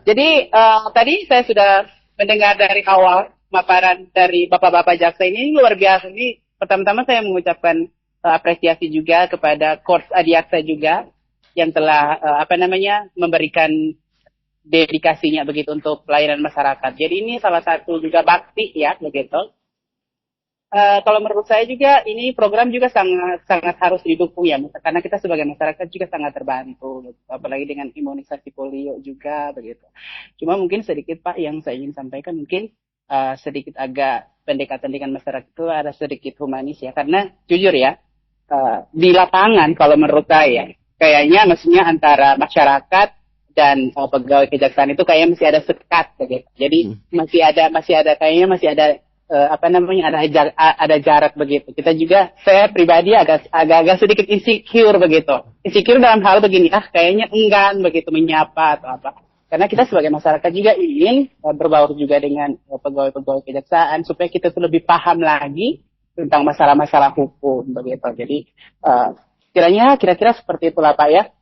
Jadi tadi saya sudah mendengar dari awal paparan dari bapak-bapak jaksa ini luar biasa. Ini pertama-tama saya mengucapkan apresiasi juga kepada Korps Adiaksa juga yang telah memberikan dedikasinya begitu untuk pelayanan masyarakat. Jadi ini salah satu juga bakti ya begitu. Kalau menurut saya juga ini program juga sangat harus didukung ya, karena kita sebagai masyarakat juga sangat terbantu, apalagi dengan imunisasi polio juga begitu. Cuma mungkin sedikit Pak yang saya ingin sampaikan mungkin sedikit agak pendekatan dengan masyarakat itu ada sedikit humanis ya, karena jujur ya di lapangan kalau menurut saya kayaknya mestinya antara masyarakat dan pegawai kejaksaan itu kayaknya masih ada sekat begitu. Jadi masih ada ada jarak begitu. Kita juga, saya pribadi agak sedikit insecure begitu. Insecure dalam hal begini, kayaknya enggan begitu menyapa atau apa. Karena kita sebagai masyarakat juga ingin berbaur juga dengan pegawai-pegawai kejaksaan supaya kita tuh lebih paham lagi tentang masalah-masalah hukum begitu. Jadi kira-kira seperti itulah Pak ya.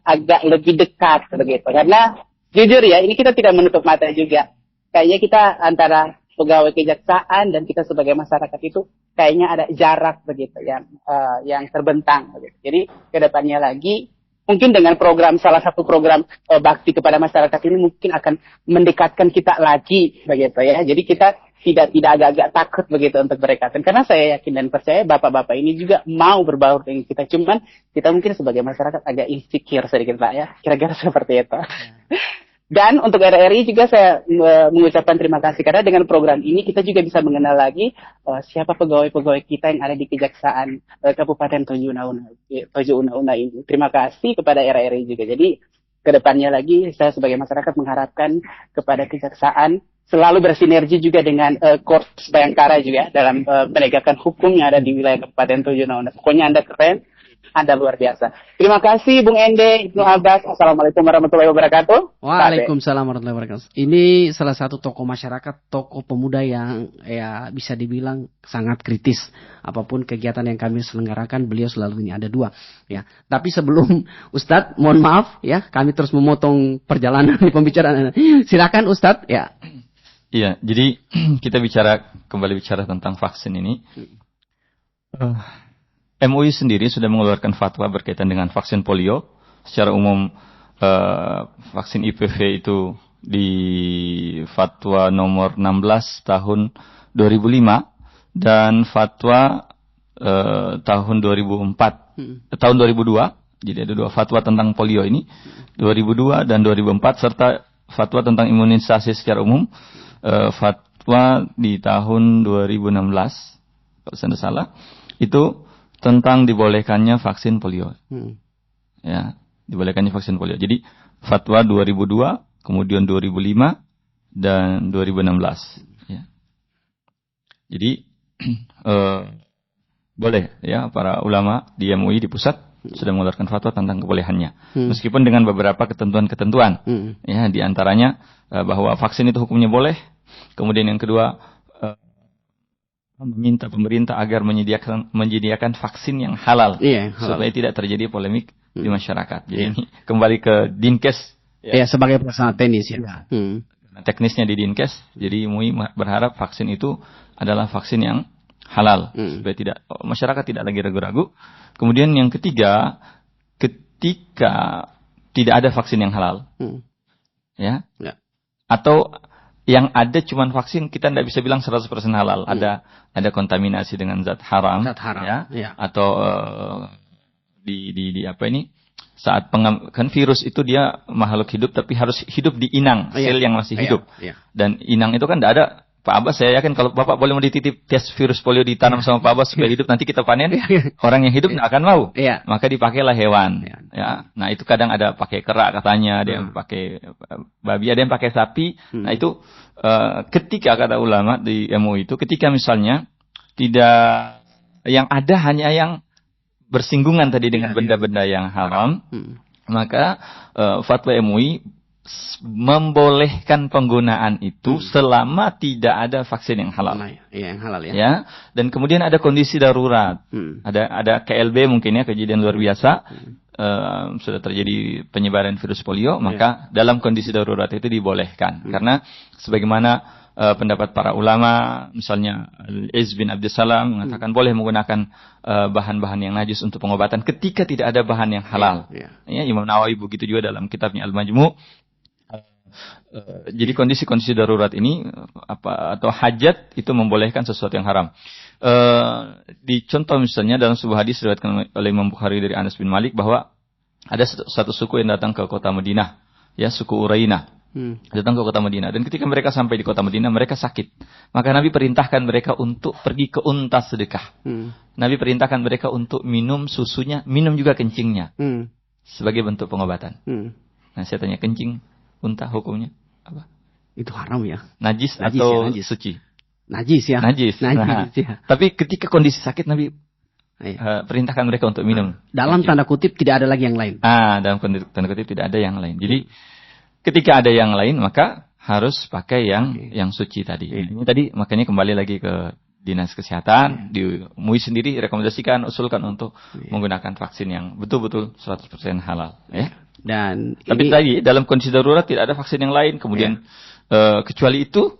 Agak lebih dekat begitu. Karena jujur ya, ini kita tidak menutup mata juga. Kayaknya kita antara pegawai kejaksaan dan kita sebagai masyarakat itu kayaknya ada jarak begitu yang terbentang begitu. Jadi kedepannya lagi mungkin dengan salah satu program bakti kepada masyarakat ini mungkin akan mendekatkan kita lagi begitu ya. Jadi kita tidak agak-agak takut begitu untuk berdekatan, karena saya yakin dan percaya bapak-bapak ini juga mau berbaur dengan kita, cuman kita mungkin sebagai masyarakat agak insecure sedikit Pak ya, kira-kira seperti itu. Dan untuk RRI juga saya mengucapkan terima kasih karena dengan program ini kita juga bisa mengenal lagi siapa pegawai-pegawai kita yang ada di Kejaksaan Kabupaten Tojo Una ini. Terima kasih kepada RRI juga. Jadi kedepannya lagi saya sebagai masyarakat mengharapkan kepada Kejaksaan selalu bersinergi juga dengan Korps Bayangkara juga dalam penegakan hukum yang ada di wilayah Kabupaten Tojo Una. Pokoknya Anda keren. Anda luar biasa. Terima kasih Bung Ende, Ibnu Abbas. Assalamualaikum warahmatullahi wabarakatuh. Waalaikumsalam warahmatullahi wabarakatuh. Ini salah satu tokoh masyarakat, tokoh pemuda yang ya bisa dibilang sangat kritis. Apapun kegiatan yang kami selenggarakan, beliau selalu ini ada dua. Ya. Tapi sebelum Ustadz, mohon maaf ya, kami terus memotong perjalanan di pembicaraan. Silakan Ustadz. Ya. Iya, jadi kita kembali bicara tentang vaksin ini. MUI sendiri sudah mengeluarkan fatwa berkaitan dengan vaksin polio. Secara umum vaksin IPV itu di fatwa nomor 16 tahun 2005 dan fatwa tahun 2004 tahun 2002. Jadi ada dua fatwa tentang polio ini, 2002 dan 2004, serta fatwa tentang imunisasi secara umum, fatwa di tahun 2016 kalau saya tidak salah, itu tentang dibolehkannya vaksin polio. Ya, dibolehkannya vaksin polio. Jadi fatwa 2002, kemudian 2005 dan 2016. Ya. Jadi boleh ya para ulama di MUI di pusat sudah mengeluarkan fatwa tentang kebolehannya. Meskipun dengan beberapa ketentuan-ketentuan. Ya, di antaranya bahwa vaksin itu hukumnya boleh. Kemudian yang kedua, meminta pemerintah agar menyediakan vaksin yang halal, halal supaya tidak terjadi polemik di masyarakat. Jadi ini kembali ke Dinkes ya, sebagai pelaksana teknis ya. Teknisnya di Dinkes. Jadi MUI berharap vaksin itu adalah vaksin yang halal supaya masyarakat tidak lagi ragu-ragu. Kemudian yang ketiga, ketika tidak ada vaksin yang halal, ya, atau yang ada cuman vaksin, kita tidak bisa bilang 100% halal. Ada kontaminasi dengan zat haram, ya. Atau di apa ini? Saat kan virus itu dia makhluk hidup tapi harus hidup di inang, sel yang masih hidup. Dan inang itu kan tidak ada. Pak Abbas, saya yakin kalau Bapak boleh mau dititip tes virus polio ditanam sama Pak Abbas supaya hidup, nanti kita panen, orang yang hidup tidak akan mau. Maka dipakailah hewan. Ya. Nah itu kadang ada pakai kera katanya, ada yang pakai babi, ada yang pakai sapi. Nah itu ketika kata ulama di MUI itu, ketika misalnya tidak, yang ada hanya yang bersinggungan tadi dengan benda-benda yang haram, maka fatwa MUI membolehkan penggunaan itu selama tidak ada vaksin yang halal. Yang halal ya. Ya. Dan kemudian ada kondisi darurat. Ada KLB mungkin ya, kejadian luar biasa. Sudah terjadi penyebaran virus polio, maka dalam kondisi darurat itu dibolehkan. Karena sebagaimana pendapat para ulama, misalnya Al-Iz bin Abdussalam mengatakan boleh menggunakan bahan-bahan yang najis untuk pengobatan ketika tidak ada bahan yang halal. Ya, Imam Nawawi begitu juga dalam kitabnya Al-Majmu'. Jadi kondisi-kondisi darurat ini atau hajat itu membolehkan sesuatu yang haram. Di contoh misalnya dalam sebuah hadis diriwayatkan oleh Imam Bukhari dari Anas bin Malik bahwa ada satu suku yang datang ke kota Madinah, ya, suku Urainah. Datang ke kota Madinah, dan ketika mereka sampai di kota Madinah mereka sakit. Maka Nabi perintahkan mereka untuk pergi ke unta sedekah. Nabi perintahkan mereka untuk minum susunya, minum juga kencingnya, sebagai bentuk pengobatan. Nah saya tanya, kencing unta hukumnya apa? Itu haram ya? Najis atau ya, najis. Suci? Najis ya. Najis. Ya. Tapi ketika kondisi sakit Nabi perintahkan mereka untuk minum. Dalam tanda kutip tidak ada lagi yang lain. Dalam tanda kutip tidak ada yang lain. Jadi ketika ada yang lain maka harus pakai yang suci tadi. Ini tadi makanya kembali lagi ke Dinas Kesehatan, di MUI sendiri rekomendasikan, usulkan untuk menggunakan vaksin yang betul-betul 100% halal, ya. Dan tapi tadi dalam kondisi darurat tidak ada vaksin yang lain, kemudian kecuali itu,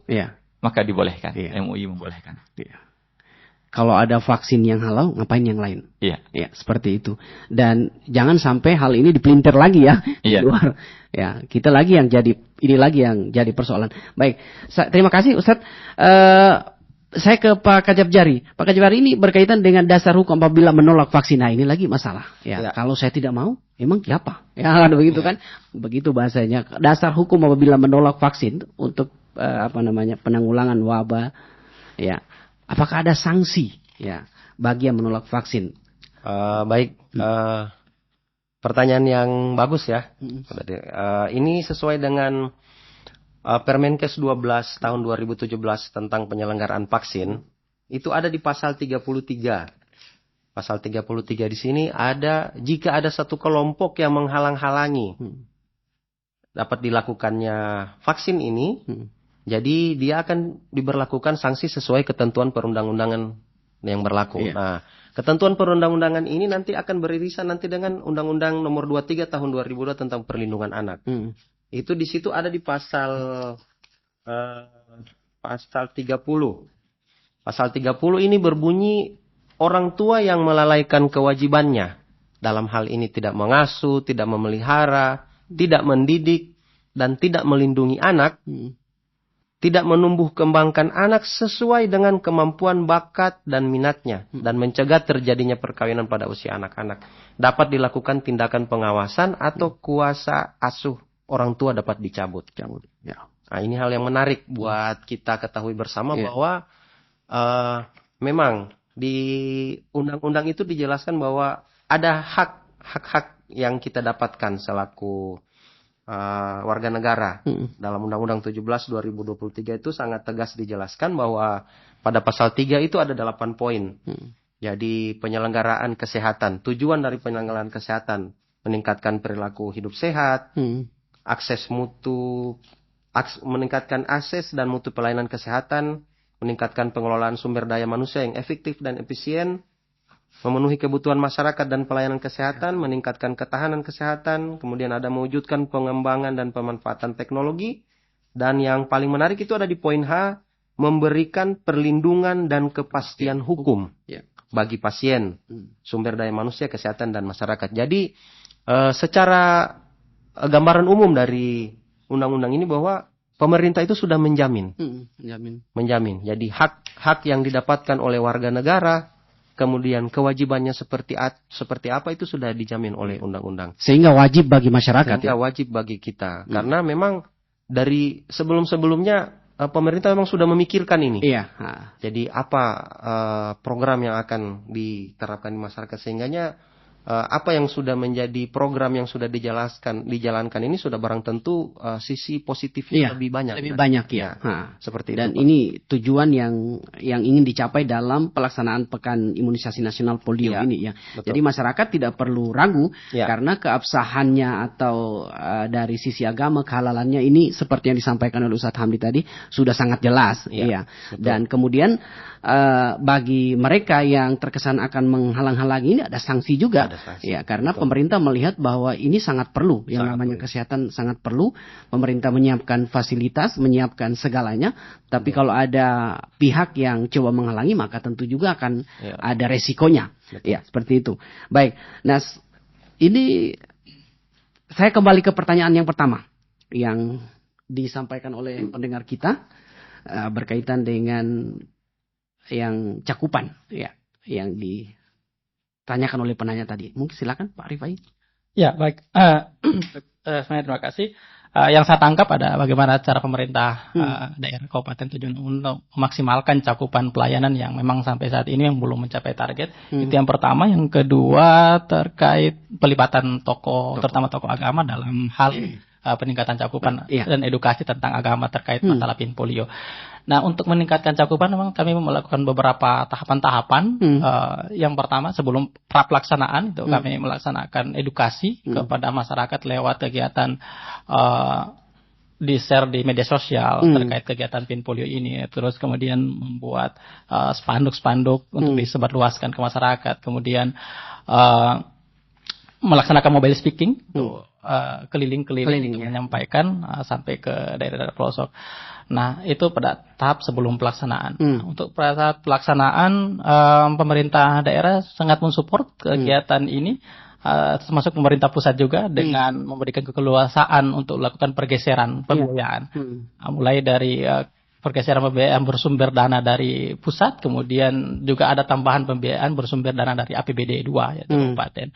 maka dibolehkan. MUI membolehkan. Kalau ada vaksin yang halal, ngapain yang lain? Ya, seperti itu. Dan jangan sampai hal ini dipelintir lagi ya di luar. Ya, kita lagi yang jadi, ini lagi yang jadi persoalan. Baik, terima kasih Ustadz. Saya ke Pak Kajab Jari. Pak Kajab Jari, ini berkaitan dengan dasar hukum apabila menolak vaksin. Nah, ini lagi masalah. Kalau saya tidak mau, emang siapa? Ya, begitu kan? Begitu bahasanya. Dasar hukum apabila menolak vaksin untuk penanggulangan wabah. Ya, apakah ada sanksi? Ya, bagi yang menolak vaksin. Baik. Pertanyaan yang bagus ya. Ini sesuai dengan Permenkes 12 tahun 2017 tentang penyelenggaraan vaksin, itu ada di pasal 33. Pasal 33 di sini ada, jika ada satu kelompok yang menghalang-halangi dapat dilakukannya vaksin ini, jadi dia akan diberlakukan sanksi sesuai ketentuan perundang-undangan yang berlaku. Nah, ketentuan perundang-undangan ini nanti akan beririsan nanti dengan Undang-Undang Nomor 23 Tahun 2002 tentang Perlindungan Anak. Itu di situ ada di pasal 30. Pasal 30 ini berbunyi orang tua yang melalaikan kewajibannya dalam hal ini tidak mengasuh, tidak memelihara, tidak mendidik dan tidak melindungi anak, tidak menumbuh kembangkan anak sesuai dengan kemampuan bakat dan minatnya dan mencegah terjadinya perkawinan pada usia anak-anak, dapat dilakukan tindakan pengawasan atau kuasa asuh orang tua dapat dicabut. Nah, ini hal yang menarik buat kita ketahui bersama bahwa memang di undang-undang itu dijelaskan bahwa ada hak-hak yang kita dapatkan selaku warga negara. Dalam Undang-Undang 17 2023 itu sangat tegas dijelaskan bahwa pada pasal 3 itu ada 8 poin. Jadi penyelenggaraan kesehatan, tujuan dari penyelenggaraan kesehatan meningkatkan perilaku hidup sehat, meningkatkan akses dan mutu pelayanan kesehatan, meningkatkan pengelolaan sumber daya manusia yang efektif dan efisien, memenuhi kebutuhan masyarakat dan pelayanan kesehatan, meningkatkan ketahanan kesehatan, kemudian ada mewujudkan pengembangan dan pemanfaatan teknologi, dan yang paling menarik itu ada di poin H, memberikan perlindungan dan kepastian hukum bagi pasien, sumber daya manusia, kesehatan dan masyarakat. Jadi secara gambaran umum dari undang-undang ini bahwa pemerintah itu sudah menjamin. Menjamin. Jadi hak yang didapatkan oleh warga negara, kemudian kewajibannya seperti apa itu sudah dijamin oleh undang-undang. Sehingga wajib bagi masyarakat. Wajib bagi kita. Karena memang dari sebelum-sebelumnya pemerintah memang sudah memikirkan ini. Iya. Jadi apa program yang akan diterapkan di masyarakat, sehingganya apa yang sudah menjadi program yang sudah dijalankan ini sudah barang tentu sisi positifnya lebih banyak. Lebih banyak ya. Seperti dan itu. Dan ini tujuan yang ingin dicapai dalam pelaksanaan Pekan Imunisasi Nasional Polio ini ya. Betul. Jadi masyarakat tidak perlu ragu karena keabsahannya atau dari sisi agama kehalalannya ini seperti yang disampaikan oleh Ustadz Hamdi tadi sudah sangat jelas. Ya. Dan kemudian bagi mereka yang terkesan akan menghalang-halangi ini ada sanksi juga. Ya, karena pemerintah melihat bahwa ini sangat perlu, yang namanya kesehatan sangat perlu. Pemerintah menyiapkan fasilitas, menyiapkan segalanya, tapi kalau ada pihak yang coba menghalangi, maka tentu juga akan ada resikonya. Ya, seperti itu. Baik. Nah, ini saya kembali ke pertanyaan yang pertama yang disampaikan oleh pendengar kita berkaitan dengan yang cakupan, ya, yang ditanyakan oleh penanya tadi. Mungkin silakan Pak Rifai. Ya, baik. Terima kasih. Yang saya tangkap ada bagaimana cara pemerintah daerah Kabupaten Tojo untuk memaksimalkan cakupan pelayanan yang memang sampai saat ini yang belum mencapai target. Itu yang pertama. Yang kedua terkait pelibatan tokoh, terutama tokoh agama dalam hal peningkatan cakupan dan edukasi tentang agama terkait masalah PIN polio. Nah, untuk meningkatkan cakupan memang kami melakukan beberapa tahapan-tahapan. Yang pertama, sebelum pelaksanaan itu kami melaksanakan edukasi kepada masyarakat lewat kegiatan di-share di media sosial terkait kegiatan PIN polio ini. Terus kemudian membuat spanduk-spanduk untuk disebarluaskan ke masyarakat. Kemudian melaksanakan mobile speaking, keliling-keliling menyampaikan sampai ke daerah-daerah pelosok. Nah, itu pada tahap sebelum pelaksanaan. Nah, untuk pada saat pelaksanaan, pemerintah daerah sangat mensupport kegiatan ini, termasuk pemerintah pusat juga dengan memberikan keleluasaan untuk melakukan pergeseran pembiayaan. Mulai dari pergeseran pembiayaan bersumber dana dari pusat, kemudian juga ada tambahan pembiayaan bersumber dana dari APBD 2 yaitu kabupaten.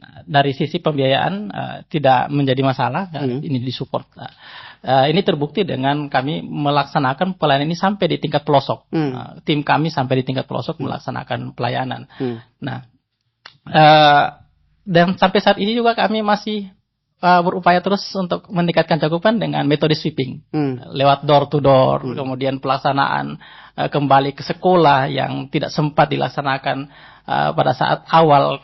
Nah, dari sisi pembiayaan tidak menjadi masalah, ini disupport. Ini terbukti dengan kami melaksanakan pelayanan ini sampai di tingkat pelosok. Tim kami sampai di tingkat pelosok melaksanakan pelayanan. Nah, dan sampai saat ini juga kami masih berupaya terus untuk meningkatkan cakupan dengan metode sweeping lewat door to door, kemudian pelaksanaan kembali ke sekolah yang tidak sempat dilaksanakan pada saat awal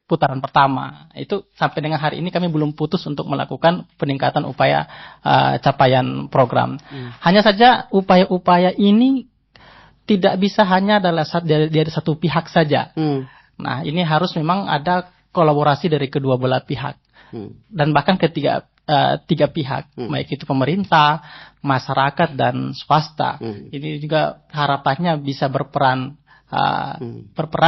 putaran pertama. Itu sampai dengan hari ini kami belum putus untuk melakukan peningkatan upaya capaian program. Hanya saja upaya-upaya ini tidak bisa hanya dari satu pihak saja. Nah, ini harus memang ada kolaborasi dari kedua belah pihak. Dan bahkan tiga pihak, baik itu pemerintah, masyarakat, dan swasta. Ini juga harapannya bisa berperan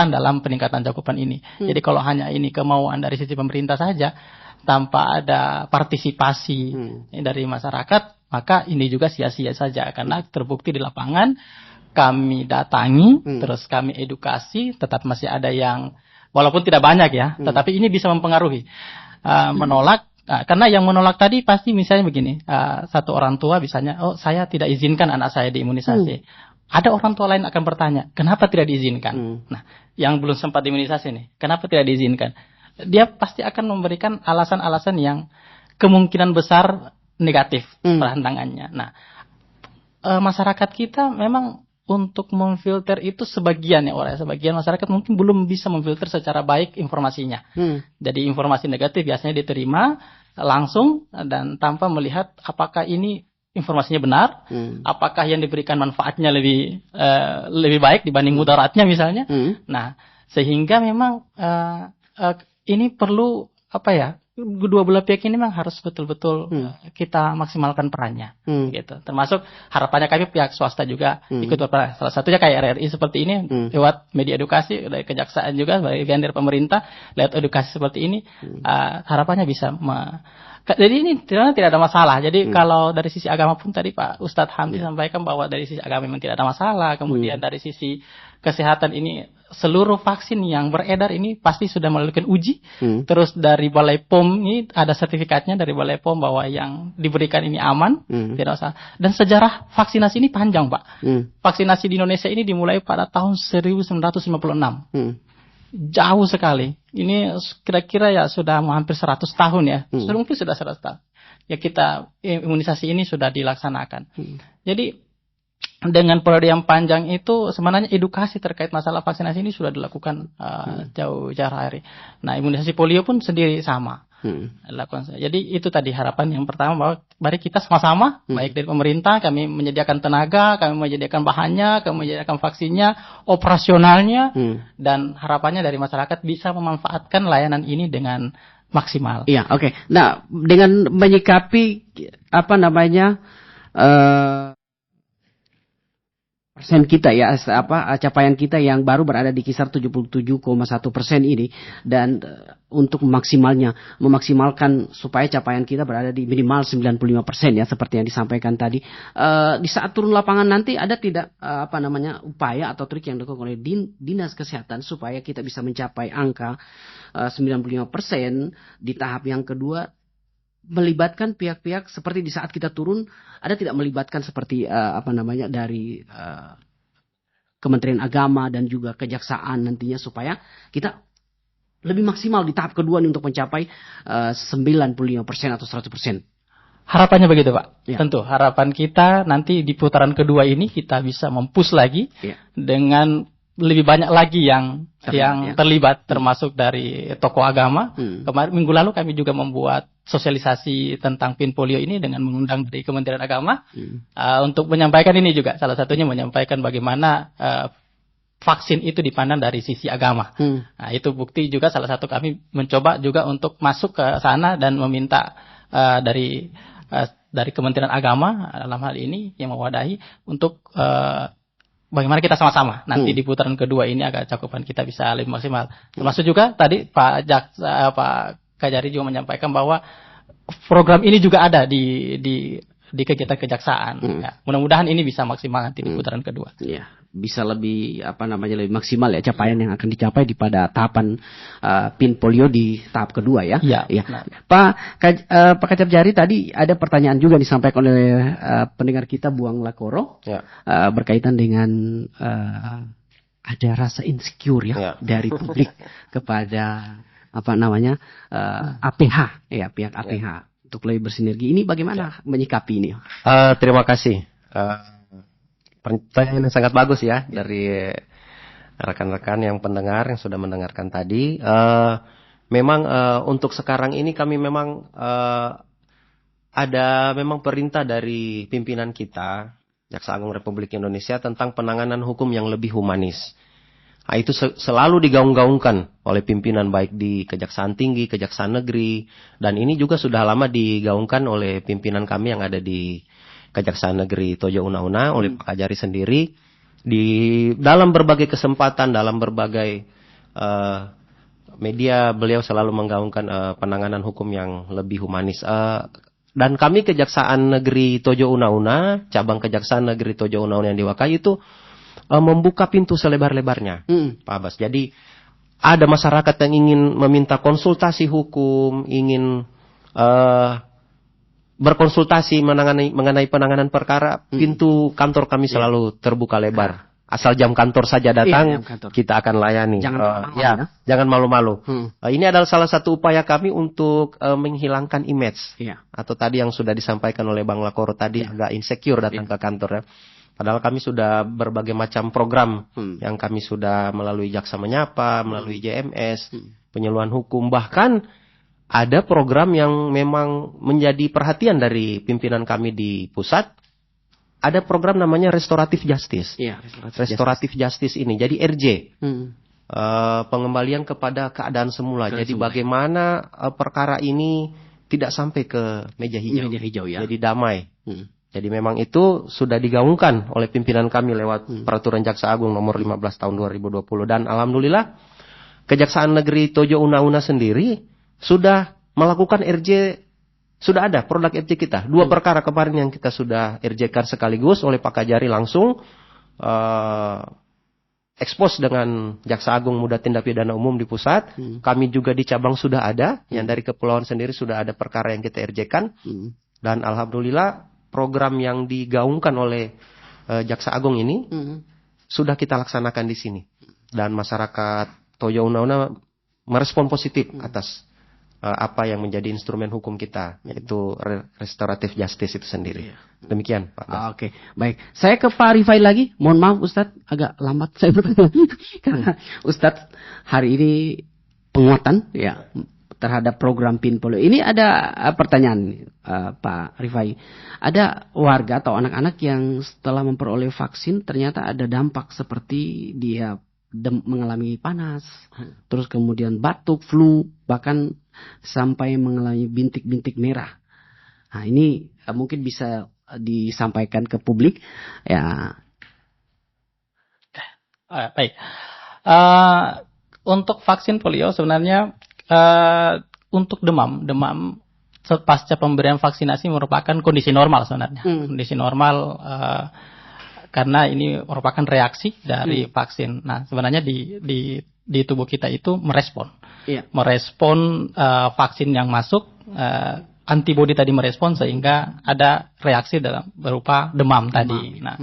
dalam peningkatan cakupan ini. Jadi kalau hanya ini kemauan dari sisi pemerintah saja, tanpa ada partisipasi dari masyarakat, maka ini juga sia-sia saja. Karena terbukti di lapangan, kami datangi, terus kami edukasi, tetap masih ada yang, walaupun tidak banyak ya, tetapi ini bisa mempengaruhi. Menolak, karena yang menolak tadi pasti misalnya begini, satu orang tua misalnya, saya tidak izinkan anak saya diimunisasi. Ada orang tua lain akan bertanya, kenapa tidak diizinkan? Nah, yang belum sempat diimunisasi nih, kenapa tidak diizinkan? Dia pasti akan memberikan alasan-alasan yang kemungkinan besar negatif perhantangannya. Nah, masyarakat kita memang untuk memfilter itu sebagian masyarakat mungkin belum bisa memfilter secara baik informasinya. Jadi informasi negatif biasanya diterima langsung dan tanpa melihat apakah ini informasinya benar, apakah yang diberikan manfaatnya lebih baik dibanding mudaratnya misalnya. Nah, sehingga memang ini perlu kedua belah pihak ini memang harus betul-betul kita maksimalkan perannya, gitu. Termasuk harapannya kami pihak swasta juga ikut berperan. Salah satunya kayak RRI seperti ini lewat media edukasi dari kejaksaan juga bagian dari pemerintah lewat edukasi seperti ini, harapannya bisa Jadi ini tidak ada masalah. Jadi kalau dari sisi agama pun tadi Pak Ustadz Hamdi sampaikan bahwa dari sisi agama memang tidak ada masalah. Kemudian dari sisi kesehatan ini seluruh vaksin yang beredar ini pasti sudah melalui uji. Terus dari Balai POM ini ada sertifikatnya dari Balai POM bahwa yang diberikan ini aman, tidak usah. Dan sejarah vaksinasi ini panjang Pak. Vaksinasi di Indonesia ini dimulai pada tahun 1956. Jauh sekali. Ini kira-kira ya sudah hampir 100 tahun ya. Mungkin sudah 100 tahun. Ya kita imunisasi ini sudah dilaksanakan. Jadi dengan periode yang panjang itu sebenarnya edukasi terkait masalah vaksinasi ini sudah dilakukan jauh-jauh hari. Nah, imunisasi polio pun sendiri sama. Jadi itu tadi harapan yang pertama bahwa mari kita sama-sama baik dari pemerintah kami menyediakan tenaga, kami menyediakan bahannya, kami menyediakan vaksinnya, operasionalnya dan harapannya dari masyarakat bisa memanfaatkan layanan ini dengan maksimal. Iya, oke. Nah, dengan menyikapi persen kita ya, capaian kita yang baru berada di kisar 77,1% ini, dan untuk memaksimalkan supaya capaian kita berada di minimal 95% ya, seperti yang disampaikan tadi. Di saat turun lapangan nanti ada tidak upaya atau trik yang dilakukan oleh Dinas Kesehatan supaya kita bisa mencapai angka 95% di tahap yang kedua, melibatkan pihak-pihak seperti di saat kita turun, ada tidak melibatkan seperti dari Kementerian Agama dan juga Kejaksaan nantinya supaya kita lebih maksimal di tahap kedua nih untuk mencapai 95% atau 100%. Harapannya begitu Pak. Ya. Tentu harapan kita nanti di putaran kedua ini kita bisa mempush lagi dengan lebih banyak lagi yang terlibat, termasuk dari tokoh agama. Kemarin minggu lalu kami juga membuat sosialisasi tentang PIN polio ini dengan mengundang dari Kementerian Agama untuk menyampaikan ini juga. Salah satunya menyampaikan bagaimana vaksin itu dipandang dari sisi agama. Nah, itu bukti juga salah satu kami mencoba juga untuk masuk ke sana dan meminta dari Kementerian Agama dalam hal ini yang mewadahi untuk bagaimana kita sama-sama nanti di putaran kedua ini agar cakupan kita bisa lebih maksimal. Termasuk juga tadi Pak Kajari juga menyampaikan bahwa program ini juga ada di kegiatan kejaksaan. Ya, mudah-mudahan ini bisa maksimal nanti di putaran kedua. Iya, bisa lebih lebih maksimal ya capaian yang akan dicapai pada tahapan PIN polio di tahap kedua ya. Iya. Pak Kacap Jari, tadi ada pertanyaan juga disampaikan oleh pendengar kita Buang Lakoro berkaitan dengan ada rasa insecure dari publik kepada APH ya, pihak APH untuk lebih bersinergi. Ini bagaimana menyikapi ini? Terima kasih. Pertanyaan yang sangat bagus ya dari rekan-rekan yang pendengar yang sudah mendengarkan tadi. Memang untuk sekarang ini kami memang ada memang perintah dari pimpinan kita, Jaksa Agung Republik Indonesia, tentang penanganan hukum yang lebih humanis. Nah, itu selalu digaung-gaungkan oleh pimpinan baik di Kejaksaan Tinggi, Kejaksaan Negeri, dan ini juga sudah lama digaungkan oleh pimpinan kami yang ada di Kejaksaan Negeri Tojo Una-Una, oleh Pak Kajari sendiri. Di dalam berbagai kesempatan, dalam berbagai media, beliau selalu menggaungkan penanganan hukum yang lebih humanis. Dan kami Kejaksaan Negeri Tojo Una-Una, cabang Kejaksaan Negeri Tojo Una-Una yang diwakili itu membuka pintu selebar-lebarnya, Pak Abbas. Jadi ada masyarakat yang ingin meminta konsultasi hukum, ingin berkonsultasi mengenai penanganan perkara, pintu kantor kami selalu terbuka lebar. Asal jam kantor saja datang, kita akan layani. Jangan malu-malu. Ini adalah salah satu upaya kami untuk menghilangkan image. Atau tadi yang sudah disampaikan oleh Bang Lakoro tadi, agak insecure datang ke kantor ya. Padahal kami sudah berbagai macam program yang kami sudah melalui Jaksa Menyapa, melalui JMS, penyuluhan hukum. Bahkan ada program yang memang menjadi perhatian dari pimpinan kami di pusat. Ada program namanya Restoratif Justice. Restoratif Justice ini jadi RJ. Pengembalian kepada keadaan semula. Jadi bagaimana perkara ini tidak sampai ke meja hijau. Jadi damai. Jadi memang itu sudah digaungkan oleh pimpinan kami lewat Peraturan Jaksa Agung nomor 15 tahun 2020. Dan alhamdulillah Kejaksaan Negeri Tojo Una-Una sendiri sudah melakukan RJ Sudah ada produk RJ kita. 2 perkara kemarin yang kita sudah RJ-kan sekaligus oleh Pak Kajari langsung expose dengan Jaksa Agung Muda Tindak Pidana Umum di pusat. Kami juga di cabang sudah ada. Yang dari kepulauan sendiri sudah ada perkara yang kita RJ-kan. Dan alhamdulillah program yang digaungkan oleh Jaksa Agung ini sudah kita laksanakan di sini. Dan masyarakat Tojo Una-Una merespon positif atas apa yang menjadi instrumen hukum kita, yaitu restoratif justice itu sendiri. Demikian, Pak. Oke, baik. Saya ke Pak Rifai lagi. Mohon maaf, Ustadz, agak lambat saya bertanya karena Ustadz hari ini penguatan ya terhadap program PIN Polio. Ini ada pertanyaan, Pak Rifai. Ada warga atau anak-anak yang setelah memperoleh vaksin ternyata ada dampak seperti dia mengalami panas, terus kemudian batuk, flu, bahkan sampai mengalami bintik-bintik merah. Nah, ini mungkin bisa disampaikan ke publik. Ya. Baik. Untuk vaksin polio sebenarnya untuk demam pasca pemberian vaksinasi merupakan kondisi normal sebenarnya. Kondisi normal karena ini merupakan reaksi dari vaksin. Nah, sebenarnya di tubuh kita itu merespon vaksin yang masuk, antibodi tadi merespon sehingga ada reaksi dalam berupa demam tadi. Nah,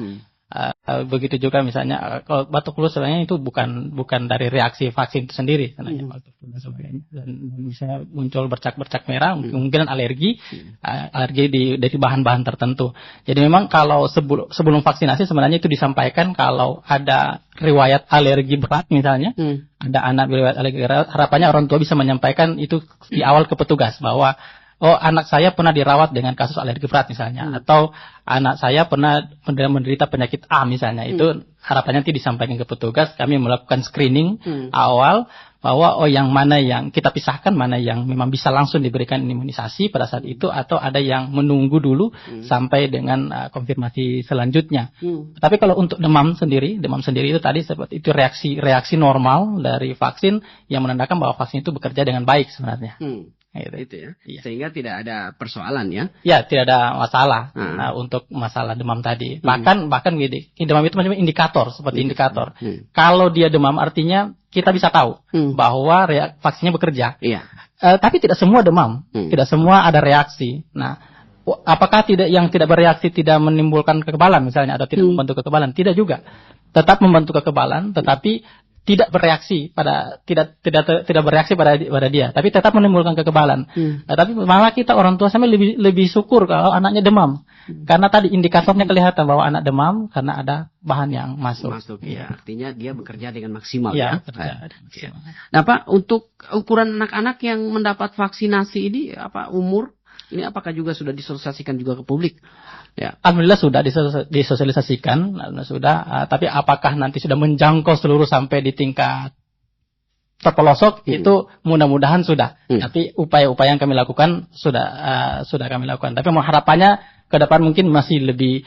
begitu juga misalnya kalau batuk flu sebenarnya itu bukan dari reaksi vaksin itu sendiri sebenarnya, batuk flu dan sebagainya, dan misalnya muncul bercak-bercak merah mungkin alergi dari bahan-bahan tertentu. Jadi memang kalau sebelum vaksinasi sebenarnya itu disampaikan kalau ada riwayat alergi berat misalnya, ada anak riwayat alergi berat, harapannya orang tua bisa menyampaikan itu di awal ke petugas bahwa anak saya pernah dirawat dengan kasus alergi berat misalnya, atau anak saya pernah menderita penyakit A misalnya, itu harapannya nanti disampaikan ke petugas, kami melakukan screening awal bahwa yang mana yang kita pisahkan, mana yang memang bisa langsung diberikan imunisasi pada saat itu, atau ada yang menunggu dulu sampai dengan konfirmasi selanjutnya. Tapi kalau untuk demam sendiri itu tadi seperti itu reaksi normal dari vaksin yang menandakan bahwa vaksin itu bekerja dengan baik sebenarnya. Itu ya. Iya. Sehingga tidak ada persoalan ya. Ya, tidak ada masalah untuk masalah demam tadi. Bahkan gini, demam itu macam indikator, seperti indikator. Kalau dia demam artinya kita bisa tahu bahwa vaksinnya bekerja. Tapi tidak semua demam, tidak semua ada reaksi. Nah, apakah yang tidak bereaksi tidak menimbulkan kekebalan misalnya, atau tidak membentuk kekebalan? Tidak juga. Tetap membentuk kekebalan, tetapi tidak bereaksi pada dia, tapi tetap menimbulkan kekebalan. Tapi malah kita orang tua sampai lebih syukur kalau anaknya demam, karena tadi indikatornya kelihatan bahwa anak demam karena ada bahan yang masuk. Ya, artinya dia bekerja dengan maksimal ya. Nah, Pak, untuk ukuran anak-anak yang mendapat vaksinasi ini apa umur? Ini apakah juga sudah disosialisasikan juga ke publik? Ya. Alhamdulillah sudah disosialisasikan, tapi apakah nanti sudah menjangkau seluruh sampai di tingkat terpelosok, itu mudah-mudahan sudah. Tapi upaya-upaya yang kami lakukan sudah kami lakukan. Tapi harapannya ke depan mungkin masih lebih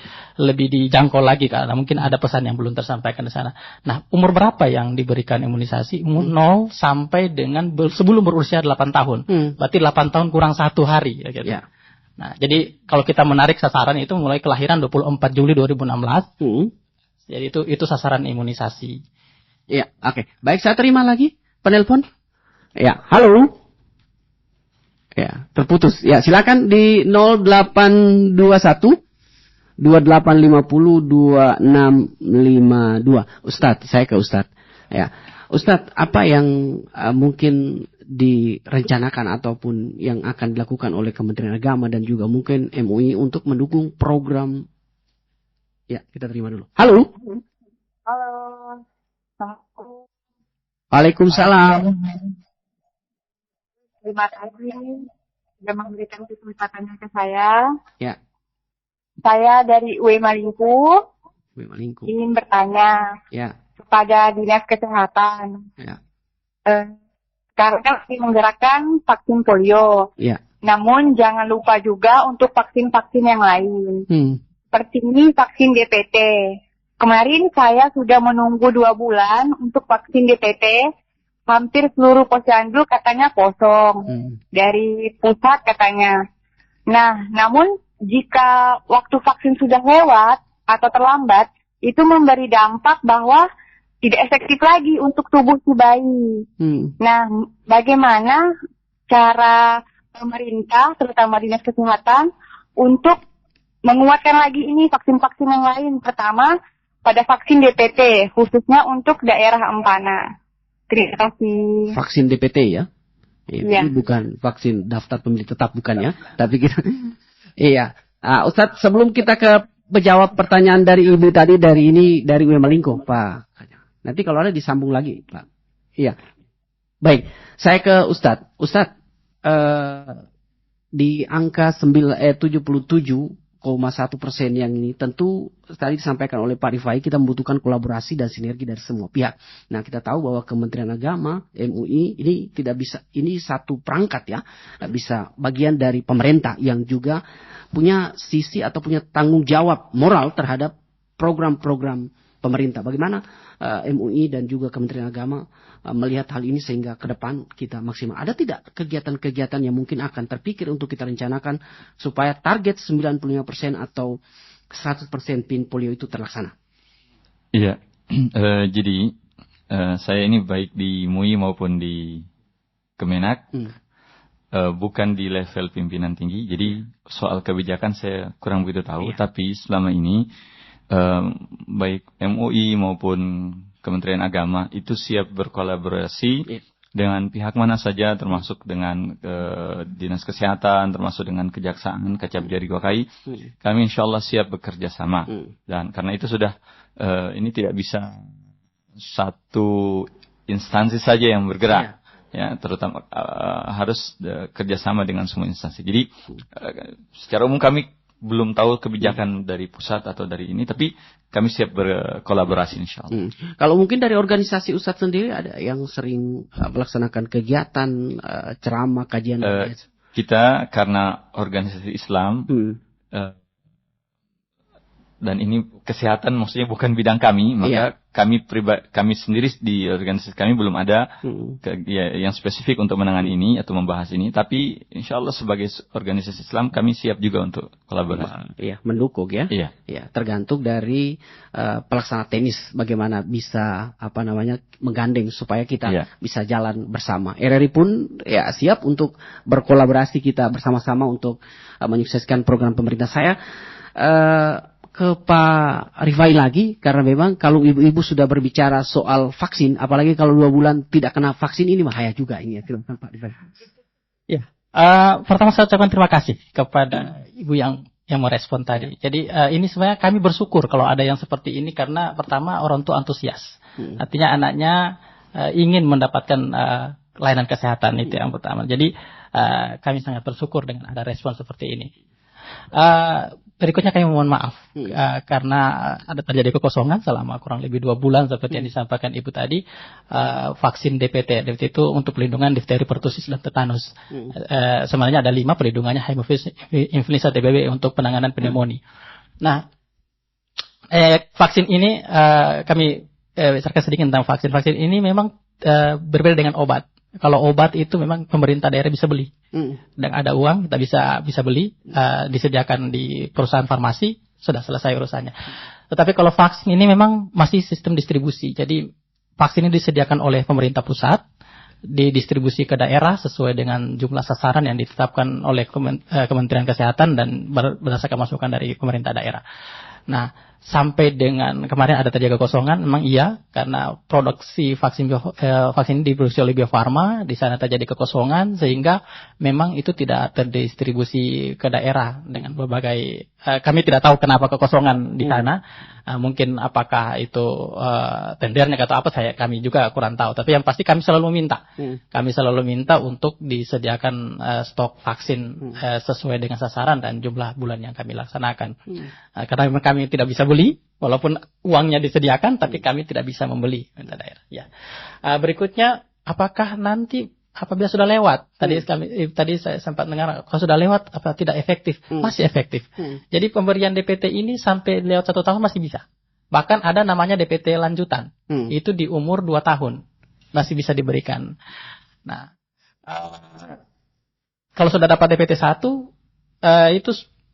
dijangkau lagi, karena mungkin ada pesan yang belum tersampaikan di sana. Nah, umur berapa yang diberikan imunisasi? Umur 0 sampai dengan sebelum berusia 8 tahun. Berarti 8 tahun kurang 1 hari ya gitu. Ya. Nah, jadi kalau kita menarik sasaran itu mulai kelahiran 24 Juli 2016. Jadi itu sasaran imunisasi. Ya, oke. Baik, saya terima lagi penelpon. Ya, halo. Ya, terputus. Ya, silakan di 0821 2850 2652. Ustadz, saya ke Ustadz. Ya. Ustadz, apa yang mungkin direncanakan ataupun yang akan dilakukan oleh Kementerian Agama dan juga mungkin MUI untuk mendukung program? Ya, kita terima dulu. Halo. Halo. Waalaikumsalam. Terima kasih sudah memberikan kesempatannya ke saya. Ya. Saya dari UE Malingku. Ingin bertanya kepada Dinas Kesehatan. Sekarang kan menggerakkan vaksin polio. Namun jangan lupa juga untuk vaksin-vaksin yang lain. Seperti ini vaksin DPT. Kemarin saya sudah menunggu 2 bulan untuk vaksin DPT. Hampir seluruh posyandu katanya kosong. Dari pusat katanya. Nah, namun jika waktu vaksin sudah lewat atau terlambat, itu memberi dampak bahwa tidak efektif lagi untuk tubuh si bayi. Nah, bagaimana cara pemerintah, terutama Dinas Kesehatan, untuk menguatkan lagi ini vaksin-vaksin yang lain? Pertama, pada vaksin DPT, khususnya untuk daerah Empana. Terima kasih. Vaksin DPT ya? Iya. Ini bukan vaksin daftar pemilih tetap, bukan ya? Tapi kita, iya. Ustadz, sebelum kita ke menjawab pertanyaan dari Ibu tadi, dari Wemelingko, Pak. Nanti kalau ada disambung lagi, Pak. Iya. Baik, saya ke Ustadz. Ustadz, di angka 77,1% yang ini tentu tadi disampaikan oleh Pak Rifai, kita membutuhkan kolaborasi dan sinergi dari semua pihak. Nah, kita tahu bahwa Kementerian Agama, MUI ini tidak bisa, ini satu perangkat ya, bisa bagian dari pemerintah yang juga punya sisi atau punya tanggung jawab moral terhadap program-program pemerintah. Bagaimana MUI dan juga Kementerian Agama melihat hal ini sehingga ke depan kita maksimal? Ada tidak kegiatan-kegiatan yang mungkin akan terpikir untuk kita rencanakan supaya target 95% atau 100% PIN polio itu terlaksana? Iya, jadi saya ini baik di MUI maupun di Kemenak, bukan di level pimpinan tinggi. Jadi soal kebijakan saya kurang begitu tahu, tapi selama ini baik MUI maupun Kementerian Agama itu siap berkolaborasi dengan pihak mana saja, termasuk dengan Dinas Kesehatan, termasuk dengan Kejaksaan, Kecap Jari Gokai. Kami insya Allah siap bekerja sama. Dan karena itu sudah, ini tidak bisa satu instansi saja yang bergerak. Ya, terutama harus kerjasama dengan semua instansi. Jadi secara umum kami belum tahu kebijakan dari pusat atau dari ini, tapi kami siap berkolaborasi insya Allah. Kalau mungkin dari organisasi Ustadz sendiri ada yang sering melaksanakan kegiatan, ceramah, kajian? Kita karena organisasi Islam, dan ini kesehatan maksudnya bukan bidang kami, maka kami sendiri di organisasi kami belum ada yang spesifik untuk menangani ini atau membahas ini. Tapi insya Allah sebagai organisasi Islam kami siap juga untuk kolaborasi. Iya, mendukung ya. Iya, tergantung dari pelaksana tenis bagaimana bisa menggandeng supaya kita bisa jalan bersama. RRI pun ya siap untuk berkolaborasi kita bersama-sama untuk menyukseskan program pemerintah. Saya ke Pak Rifai lagi, karena memang kalau ibu-ibu sudah berbicara soal vaksin, apalagi kalau 2 bulan tidak kena vaksin, ini bahaya juga ini ya. Silakan Pak Rifai. Ya, pertama saya ucapkan terima kasih kepada ibu yang mau respon tadi. Jadi ini sebenarnya kami bersyukur kalau ada yang seperti ini, karena pertama orang tua antusias, artinya anaknya ingin mendapatkan layanan kesehatan, itu yang pertama. Jadi kami sangat bersyukur dengan ada respon seperti ini. Berikutnya kami mohon maaf karena ada terjadi kekosongan selama kurang lebih 2 bulan seperti yang disampaikan ibu tadi. Vaksin DPT itu untuk pelindungan difteri, pertusis dan tetanus. Sebenarnya ada 5 pelindungannya, hemofilus influenza TBB untuk penanganan pneumonia. Nah, vaksin ini kami bicarakan sedikit tentang vaksin. Vaksin ini memang berbeda dengan obat. Kalau obat itu memang pemerintah daerah bisa beli, dan ada uang kita bisa beli, disediakan di perusahaan farmasi, sudah selesai urusannya. Tetapi kalau vaksin ini memang masih sistem distribusi. Jadi vaksin ini disediakan oleh pemerintah pusat, didistribusi ke daerah sesuai dengan jumlah sasaran yang ditetapkan oleh Kementerian Kesehatan dan berdasarkan masukan dari pemerintah daerah. Nah, sampai dengan kemarin ada terjadi kekosongan, memang iya, karena produksi vaksin ini diproduksi oleh Bio Farma, di sana terjadi kekosongan sehingga memang itu tidak terdistribusi ke daerah dengan berbagai. Kami tidak tahu kenapa kekosongan di sana. Mungkin apakah itu tendernya atau apa, kami juga kurang tahu. Tapi yang pasti kami selalu minta untuk disediakan stok vaksin sesuai dengan sasaran dan jumlah bulan yang kami laksanakan. Karena memang kami tidak bisa beli, walaupun uangnya disediakan, tapi kami tidak bisa membeli pemerintah daerah. Ya. Berikutnya, apakah nanti apabila sudah lewat? Tadi saya sempat dengar, kalau sudah lewat, apa tidak efektif? Masih efektif. Jadi pemberian DPT ini sampai lewat 1 tahun masih bisa. Bahkan ada namanya DPT lanjutan. Itu di umur 2 tahun masih bisa diberikan. Nah, kalau sudah dapat DPT 1, itu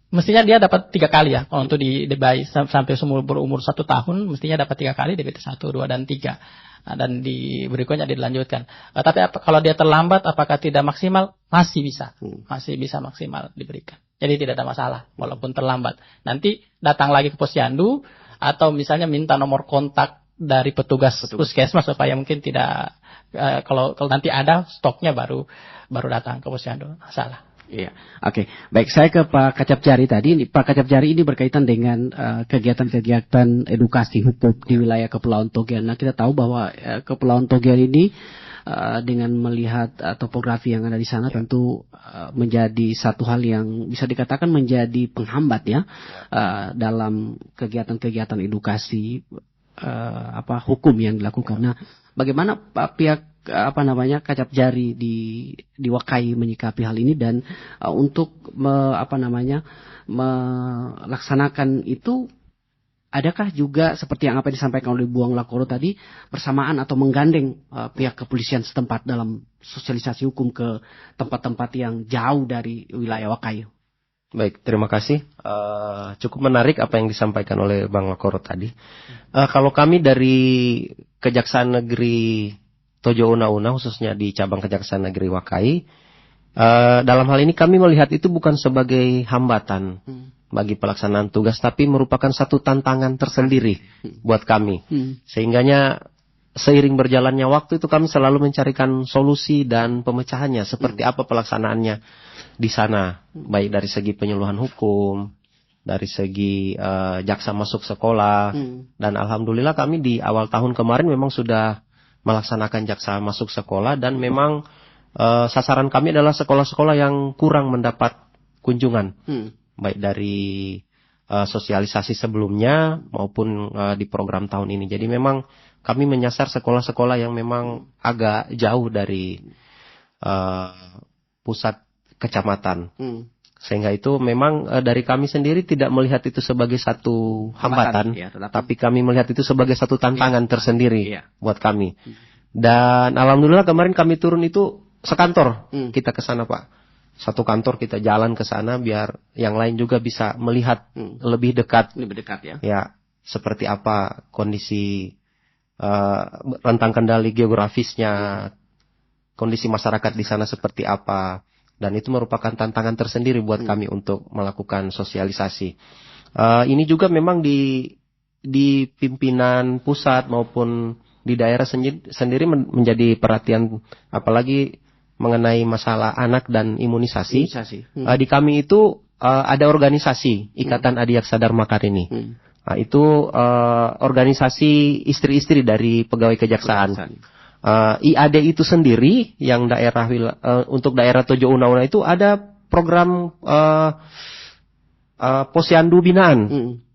mestinya dia dapat 3 kali ya. Kalau untuk di bayi sampai berumur 1 tahun mestinya dapat 3 kali DBT 1, 2, dan 3. Dan di berikutnya dilanjutkan. Tapi kalau dia terlambat apakah tidak maksimal? Masih bisa. Masih bisa maksimal diberikan. Jadi tidak ada masalah walaupun terlambat. Nanti datang lagi ke posyandu atau misalnya minta nomor kontak dari petugas puskesmas supaya mungkin tidak kalau nanti ada stoknya baru datang ke posyandu. Masalah. Iya, oke. Baik, saya ke Pak Kacap Jari tadi. Pak Kacap Jari ini berkaitan dengan kegiatan-kegiatan edukasi hukum di wilayah Kepulauan Togian. Nah, kita tahu bahwa Kepulauan Togian ini dengan melihat topografi yang ada di sana tentu menjadi satu hal yang bisa dikatakan menjadi penghambat ya dalam kegiatan-kegiatan edukasi hukum yang dilakukan. Nah, bagaimana pihak Kacap Jari di Wakai menyikapi hal ini dan untuk melaksanakan itu, adakah juga seperti yang apa yang disampaikan oleh Buang Lakoro tadi bersamaan atau menggandeng pihak kepolisian setempat dalam sosialisasi hukum ke tempat-tempat yang jauh dari wilayah Wakai? Baik, terima kasih. Cukup menarik apa yang disampaikan oleh Bang Lakoro tadi. Kalau kami dari Kejaksaan Negeri Tojo Una-Una, khususnya di cabang Kejaksaan Negeri Wakai, dalam hal ini kami melihat itu bukan sebagai hambatan bagi pelaksanaan tugas, tapi merupakan satu tantangan tersendiri buat kami. Sehingganya seiring berjalannya waktu itu kami selalu mencarikan solusi dan pemecahannya, seperti apa pelaksanaannya di sana, baik dari segi penyuluhan hukum, dari segi jaksa masuk sekolah, dan alhamdulillah kami di awal tahun kemarin memang sudah melaksanakan jaksa masuk sekolah, dan memang sasaran kami adalah sekolah-sekolah yang kurang mendapat kunjungan, baik dari sosialisasi sebelumnya maupun di program tahun ini. Jadi memang kami menyasar sekolah-sekolah yang memang agak jauh dari pusat kecamatan. Sehingga itu memang dari kami sendiri tidak melihat itu sebagai satu hambatan, tapi kami melihat itu sebagai satu tantangan tersendiri buat kami. Dan alhamdulillah kemarin kami turun itu sekantor kita ke sana, Pak. Satu kantor kita jalan ke sana biar yang lain juga bisa melihat lebih dekat ya. Ya, seperti apa kondisi rentang kendali geografisnya, kondisi masyarakat di sana seperti apa. Dan itu merupakan tantangan tersendiri buat kami untuk melakukan sosialisasi. Ini juga memang di pimpinan pusat maupun di daerah sendiri menjadi perhatian, apalagi mengenai masalah anak dan imunisasi. Di kami itu ada organisasi Ikatan Adiaksa Dharma Karini. Itu organisasi istri-istri dari pegawai kejaksaan. IAD itu sendiri yang untuk daerah Tojo Una-Una itu ada program posyandu binaan.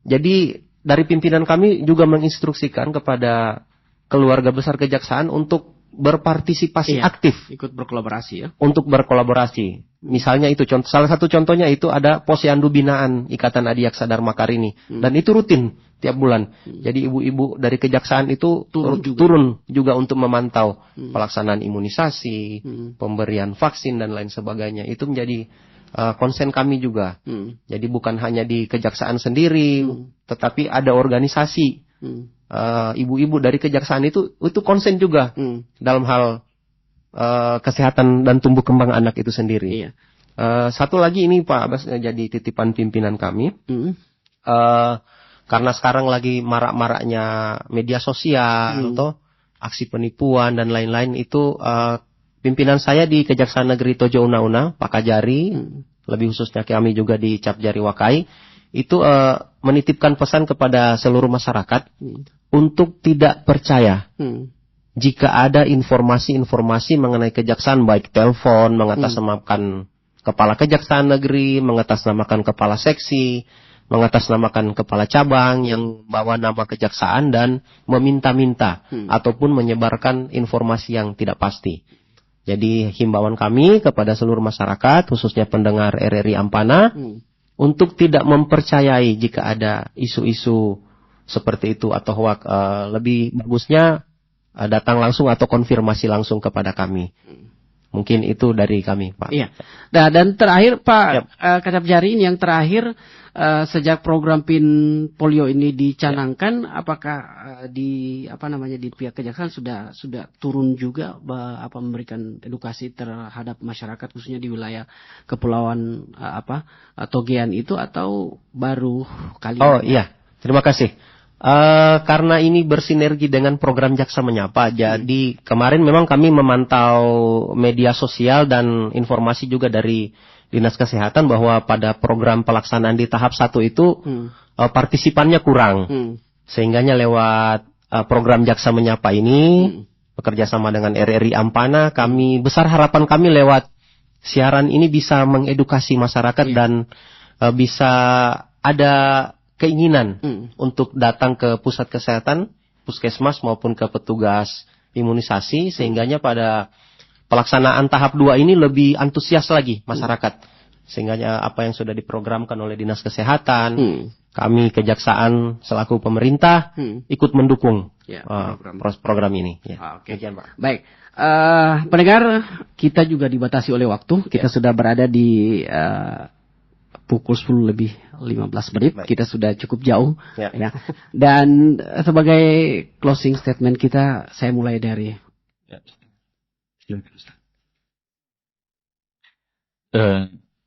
Jadi dari pimpinan kami juga menginstruksikan kepada keluarga besar kejaksaan untuk berpartisipasi aktif, ikut berkolaborasi ya. Untuk berkolaborasi. Misalnya itu salah satu contohnya itu ada posyandu binaan Ikatan Adiaksa Dharma Karini, dan itu rutin tiap bulan. Jadi ibu-ibu dari kejaksaan itu turun juga untuk memantau pelaksanaan imunisasi, pemberian vaksin dan lain sebagainya. Itu menjadi konsen kami juga. Jadi bukan hanya di kejaksaan sendiri, tetapi ada organisasi ibu-ibu dari kejaksaan itu konsen juga dalam hal kesehatan dan tumbuh kembang anak itu sendiri. Satu lagi ini Pak Abbas jadi titipan pimpinan kami. Karena sekarang lagi marak-maraknya media sosial atau aksi penipuan dan lain-lain, itu pimpinan saya di Kejaksaan Negeri Tojo Una-Una, Pak Kajari, lebih khususnya kami juga di Capjari Wakai, itu menitipkan pesan kepada seluruh masyarakat untuk tidak percaya jika ada informasi-informasi mengenai kejaksaan, baik telepon mengatasnamakan kepala kejaksaan negeri, mengatasnamakan kepala seksi, mengatasnamakan kepala cabang yang bawa nama kejaksaan dan meminta-minta ataupun menyebarkan informasi yang tidak pasti. Jadi himbauan kami kepada seluruh masyarakat, khususnya pendengar RRI Ampana, untuk tidak mempercayai jika ada isu-isu seperti itu atau hoak. Lebih bagusnya datang langsung atau konfirmasi langsung kepada kami. Mungkin itu dari kami, Pak. Iya. Nah, dan terakhir Pak Kacap Jari, ini yang terakhir, sejak program PIN polio ini dicanangkan, apakah di pihak kejaksaan sudah turun juga memberikan edukasi terhadap masyarakat khususnya di wilayah kepulauan Togean itu, atau baru kali ini? Oh iya, terima kasih. Karena ini bersinergi dengan program Jaksa Menyapa, jadi kemarin memang kami memantau media sosial dan informasi juga dari Dinas Kesehatan bahwa pada program pelaksanaan di tahap 1 itu partisipannya kurang. Sehingganya lewat program Jaksa Menyapa ini, bekerja sama dengan RRI Ampana, besar harapan kami lewat siaran ini bisa mengedukasi masyarakat dan bisa ada keinginan untuk datang ke pusat kesehatan, puskesmas maupun ke petugas imunisasi, sehingganya pada pelaksanaan tahap 2 ini lebih antusias lagi masyarakat. Sehingganya apa yang sudah diprogramkan oleh Dinas Kesehatan, kami kejaksaan selaku pemerintah ikut mendukung program ini. Oke. Pak. Baik, pendengar, kita juga dibatasi oleh waktu. Kita sudah berada di pukul 10:15. Baik. Kita sudah cukup jauh. Ya. Dan sebagai closing statement kita, saya mulai dari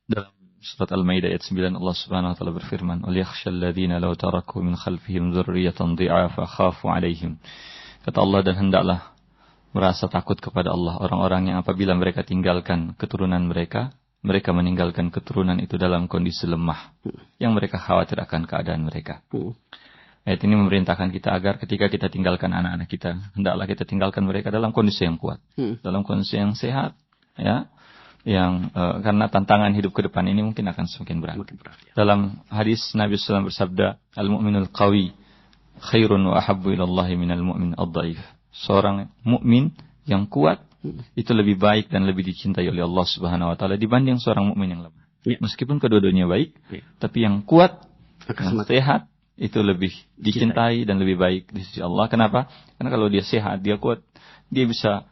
dalam surat Al-Maidah ayat 9 Allah Subhanahu wa taala berfirman, "Waliyakhshal ladzina law taraku min khalfihim dzurriyyatan dhi'afa khafu 'alaihim." Kata Allah, dan hendaklah merasa takut kepada Allah orang-orang yang apabila mereka tinggalkan keturunan mereka meninggalkan keturunan itu dalam kondisi lemah, yang mereka khawatir akan keadaan mereka. Ayat ini memerintahkan kita agar ketika kita tinggalkan anak-anak kita, hendaklah kita tinggalkan mereka dalam kondisi yang kuat, dalam kondisi yang sehat, ya, yang karena tantangan hidup ke depan ini mungkin akan semakin berat. Dalam hadis Nabi SAW bersabda, "Al-mu'minul qawi khairun wa ahabbu ilallahi minal mu'min ad-dhaif." Seorang mukmin yang kuat itu lebih baik dan lebih dicintai oleh Allah Subhanahu wa taala dibanding seorang mukmin yang lemah. Meskipun kedua-duanya baik, tapi yang kuat, yang sehat itu lebih dicintai dan lebih baik di sisi Allah. Kenapa? Karena kalau dia sehat, dia kuat, dia bisa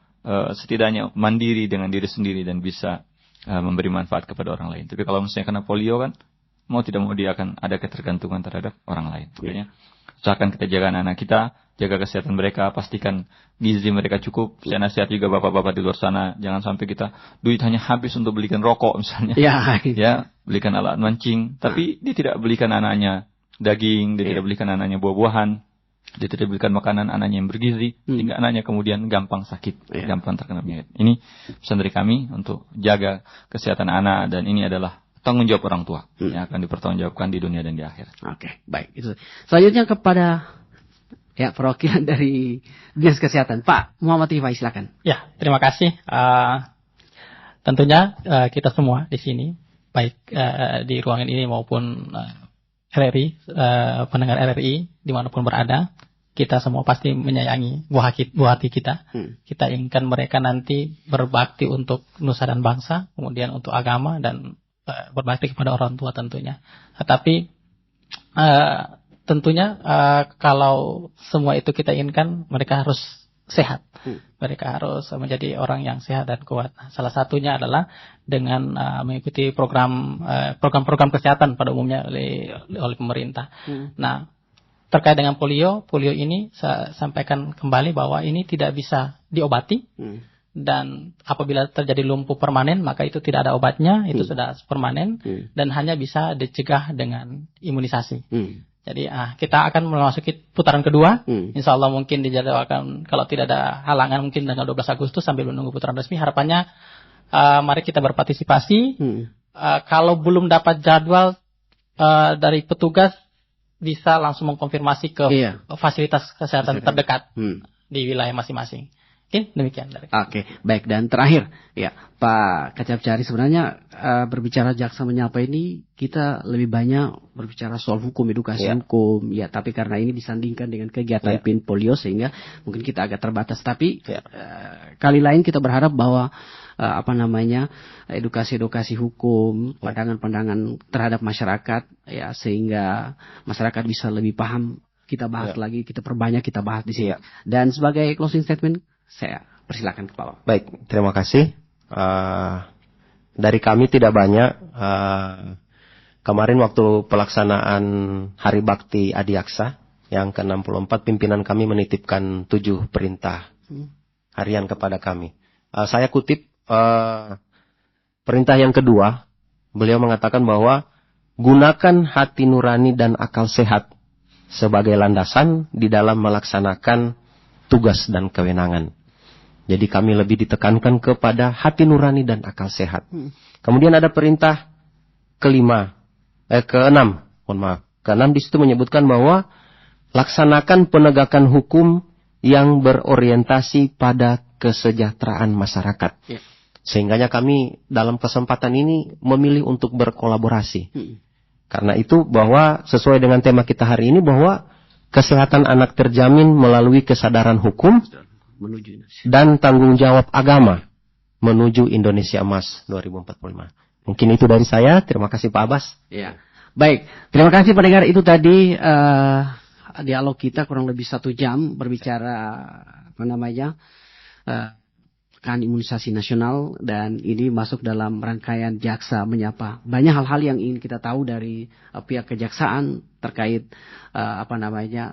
setidaknya mandiri dengan diri sendiri dan bisa memberi manfaat kepada orang lain. Tapi kalau misalnya kena polio kan, mau tidak mau dia akan ada ketergantungan terhadap orang lain. Makanya usahakan kita jaga anak-anak kita, jaga kesehatan mereka, pastikan gizi mereka cukup. Saya nasihat juga bapak-bapak di luar sana, jangan sampai kita duit hanya habis untuk belikan rokok misalnya. Ya, belikan alat mancing, tapi dia tidak belikan anaknya daging, dia tidak belikan anaknya buah-buahan, dia tidak belikan makanan anaknya yang bergizi, sehingga anaknya kemudian gampang sakit, gampang terkena penyakit. Ini pesan dari kami untuk jaga kesehatan anak, dan ini adalah tanggung jawab orang tua yang akan dipertanggungjawabkan di dunia dan di akhirat. Oke, baik. Itu. Selanjutnya kepada perwakilan dari Dinas Kesehatan, Pak Muhammad Rifai, silakan. Ya, terima kasih. Tentunya kita semua di sini, baik di ruangan ini maupun RRI, pendengar RRI dimanapun berada, kita semua pasti menyayangi buah hati kita. Kita inginkan mereka nanti berbakti untuk nusa dan bangsa, kemudian untuk agama, dan berbakti kepada orang tua tentunya. Tetapi tentunya kalau semua itu kita inginkan, mereka harus sehat. Mereka harus menjadi orang yang sehat dan kuat. Salah satunya adalah dengan mengikuti program-program kesehatan pada umumnya oleh pemerintah. Nah, terkait dengan polio ini saya sampaikan kembali bahwa ini tidak bisa diobati. Dan apabila terjadi lumpuh permanen, maka itu tidak ada obatnya, itu sudah permanen, dan hanya bisa dicegah dengan imunisasi. Jadi kita akan memasuki putaran kedua, insya Allah mungkin dijadwalkan, kalau tidak ada halangan mungkin tanggal 12 Agustus sambil menunggu putaran resmi. Harapannya mari kita berpartisipasi. Kalau belum dapat jadwal dari petugas, bisa langsung mengkonfirmasi ke fasilitas kesehatan terdekat di wilayah masing-masing. Demikian. Oke, baik. Dan terakhir, ya Pak Kacap Jari, sebenarnya berbicara Jaksa Menyapa ini kita lebih banyak berbicara soal hukum, edukasi hukum, ya. Tapi karena ini disandingkan dengan kegiatan PIN polio, sehingga mungkin kita agak terbatas. Tapi kali lain kita berharap bahwa edukasi hukum, pandangan-pandangan terhadap masyarakat, ya, sehingga masyarakat bisa lebih paham. Kita bahas lagi, kita perbanyak, kita bahas di sini. Dan sebagai closing statement, saya persilakan ke Pak. Baik, terima kasih. Dari kami tidak banyak. Kemarin waktu pelaksanaan Hari Bakti Adiaksa yang ke-64, pimpinan kami menitipkan 7 perintah harian kepada kami. Saya kutip perintah yang kedua, beliau mengatakan bahwa gunakan hati nurani dan akal sehat sebagai landasan di dalam melaksanakan tugas dan kewenangan. Jadi kami lebih ditekankan kepada hati nurani dan akal sehat. Kemudian ada perintah keenam di situ menyebutkan bahwa laksanakan penegakan hukum yang berorientasi pada kesejahteraan masyarakat. Sehingganya kami dalam kesempatan ini memilih untuk berkolaborasi. Karena itu bahwa sesuai dengan tema kita hari ini bahwa kesehatan anak terjamin melalui kesadaran hukum dan tanggung jawab agama menuju Indonesia Emas 2045. Mungkin itu dari saya. Terima kasih Pak Abbas. Ya. Baik, terima kasih pendengar. Itu tadi dialog kita kurang lebih 1 jam berbicara kan imunisasi nasional, dan ini masuk dalam rangkaian Jaksa Menyapa. Banyak hal-hal yang ingin kita tahu dari pihak kejaksaan terkait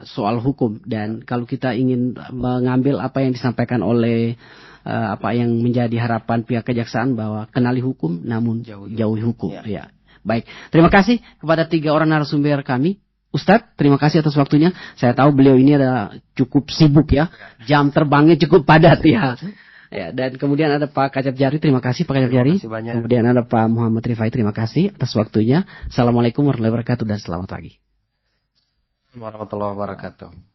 soal hukum, dan kalau kita ingin mengambil apa yang disampaikan oleh apa yang menjadi harapan pihak kejaksaan bahwa kenali hukum namun jauhi hukum. Ya. Baik, terima kasih kepada 3 orang narasumber kami. Ustadz, terima kasih atas waktunya. Saya tahu beliau ini ada cukup sibuk ya, jam terbangnya cukup padat ya. Ya, dan kemudian ada Pak Kacap Jari, terima kasih Pak Kacap Jari. Kemudian ada Pak Muhammad Rifai, terima kasih atas waktunya. Assalamualaikum warahmatullahi wabarakatuh dan selamat pagi. Warahmatullahi wabarakatuh.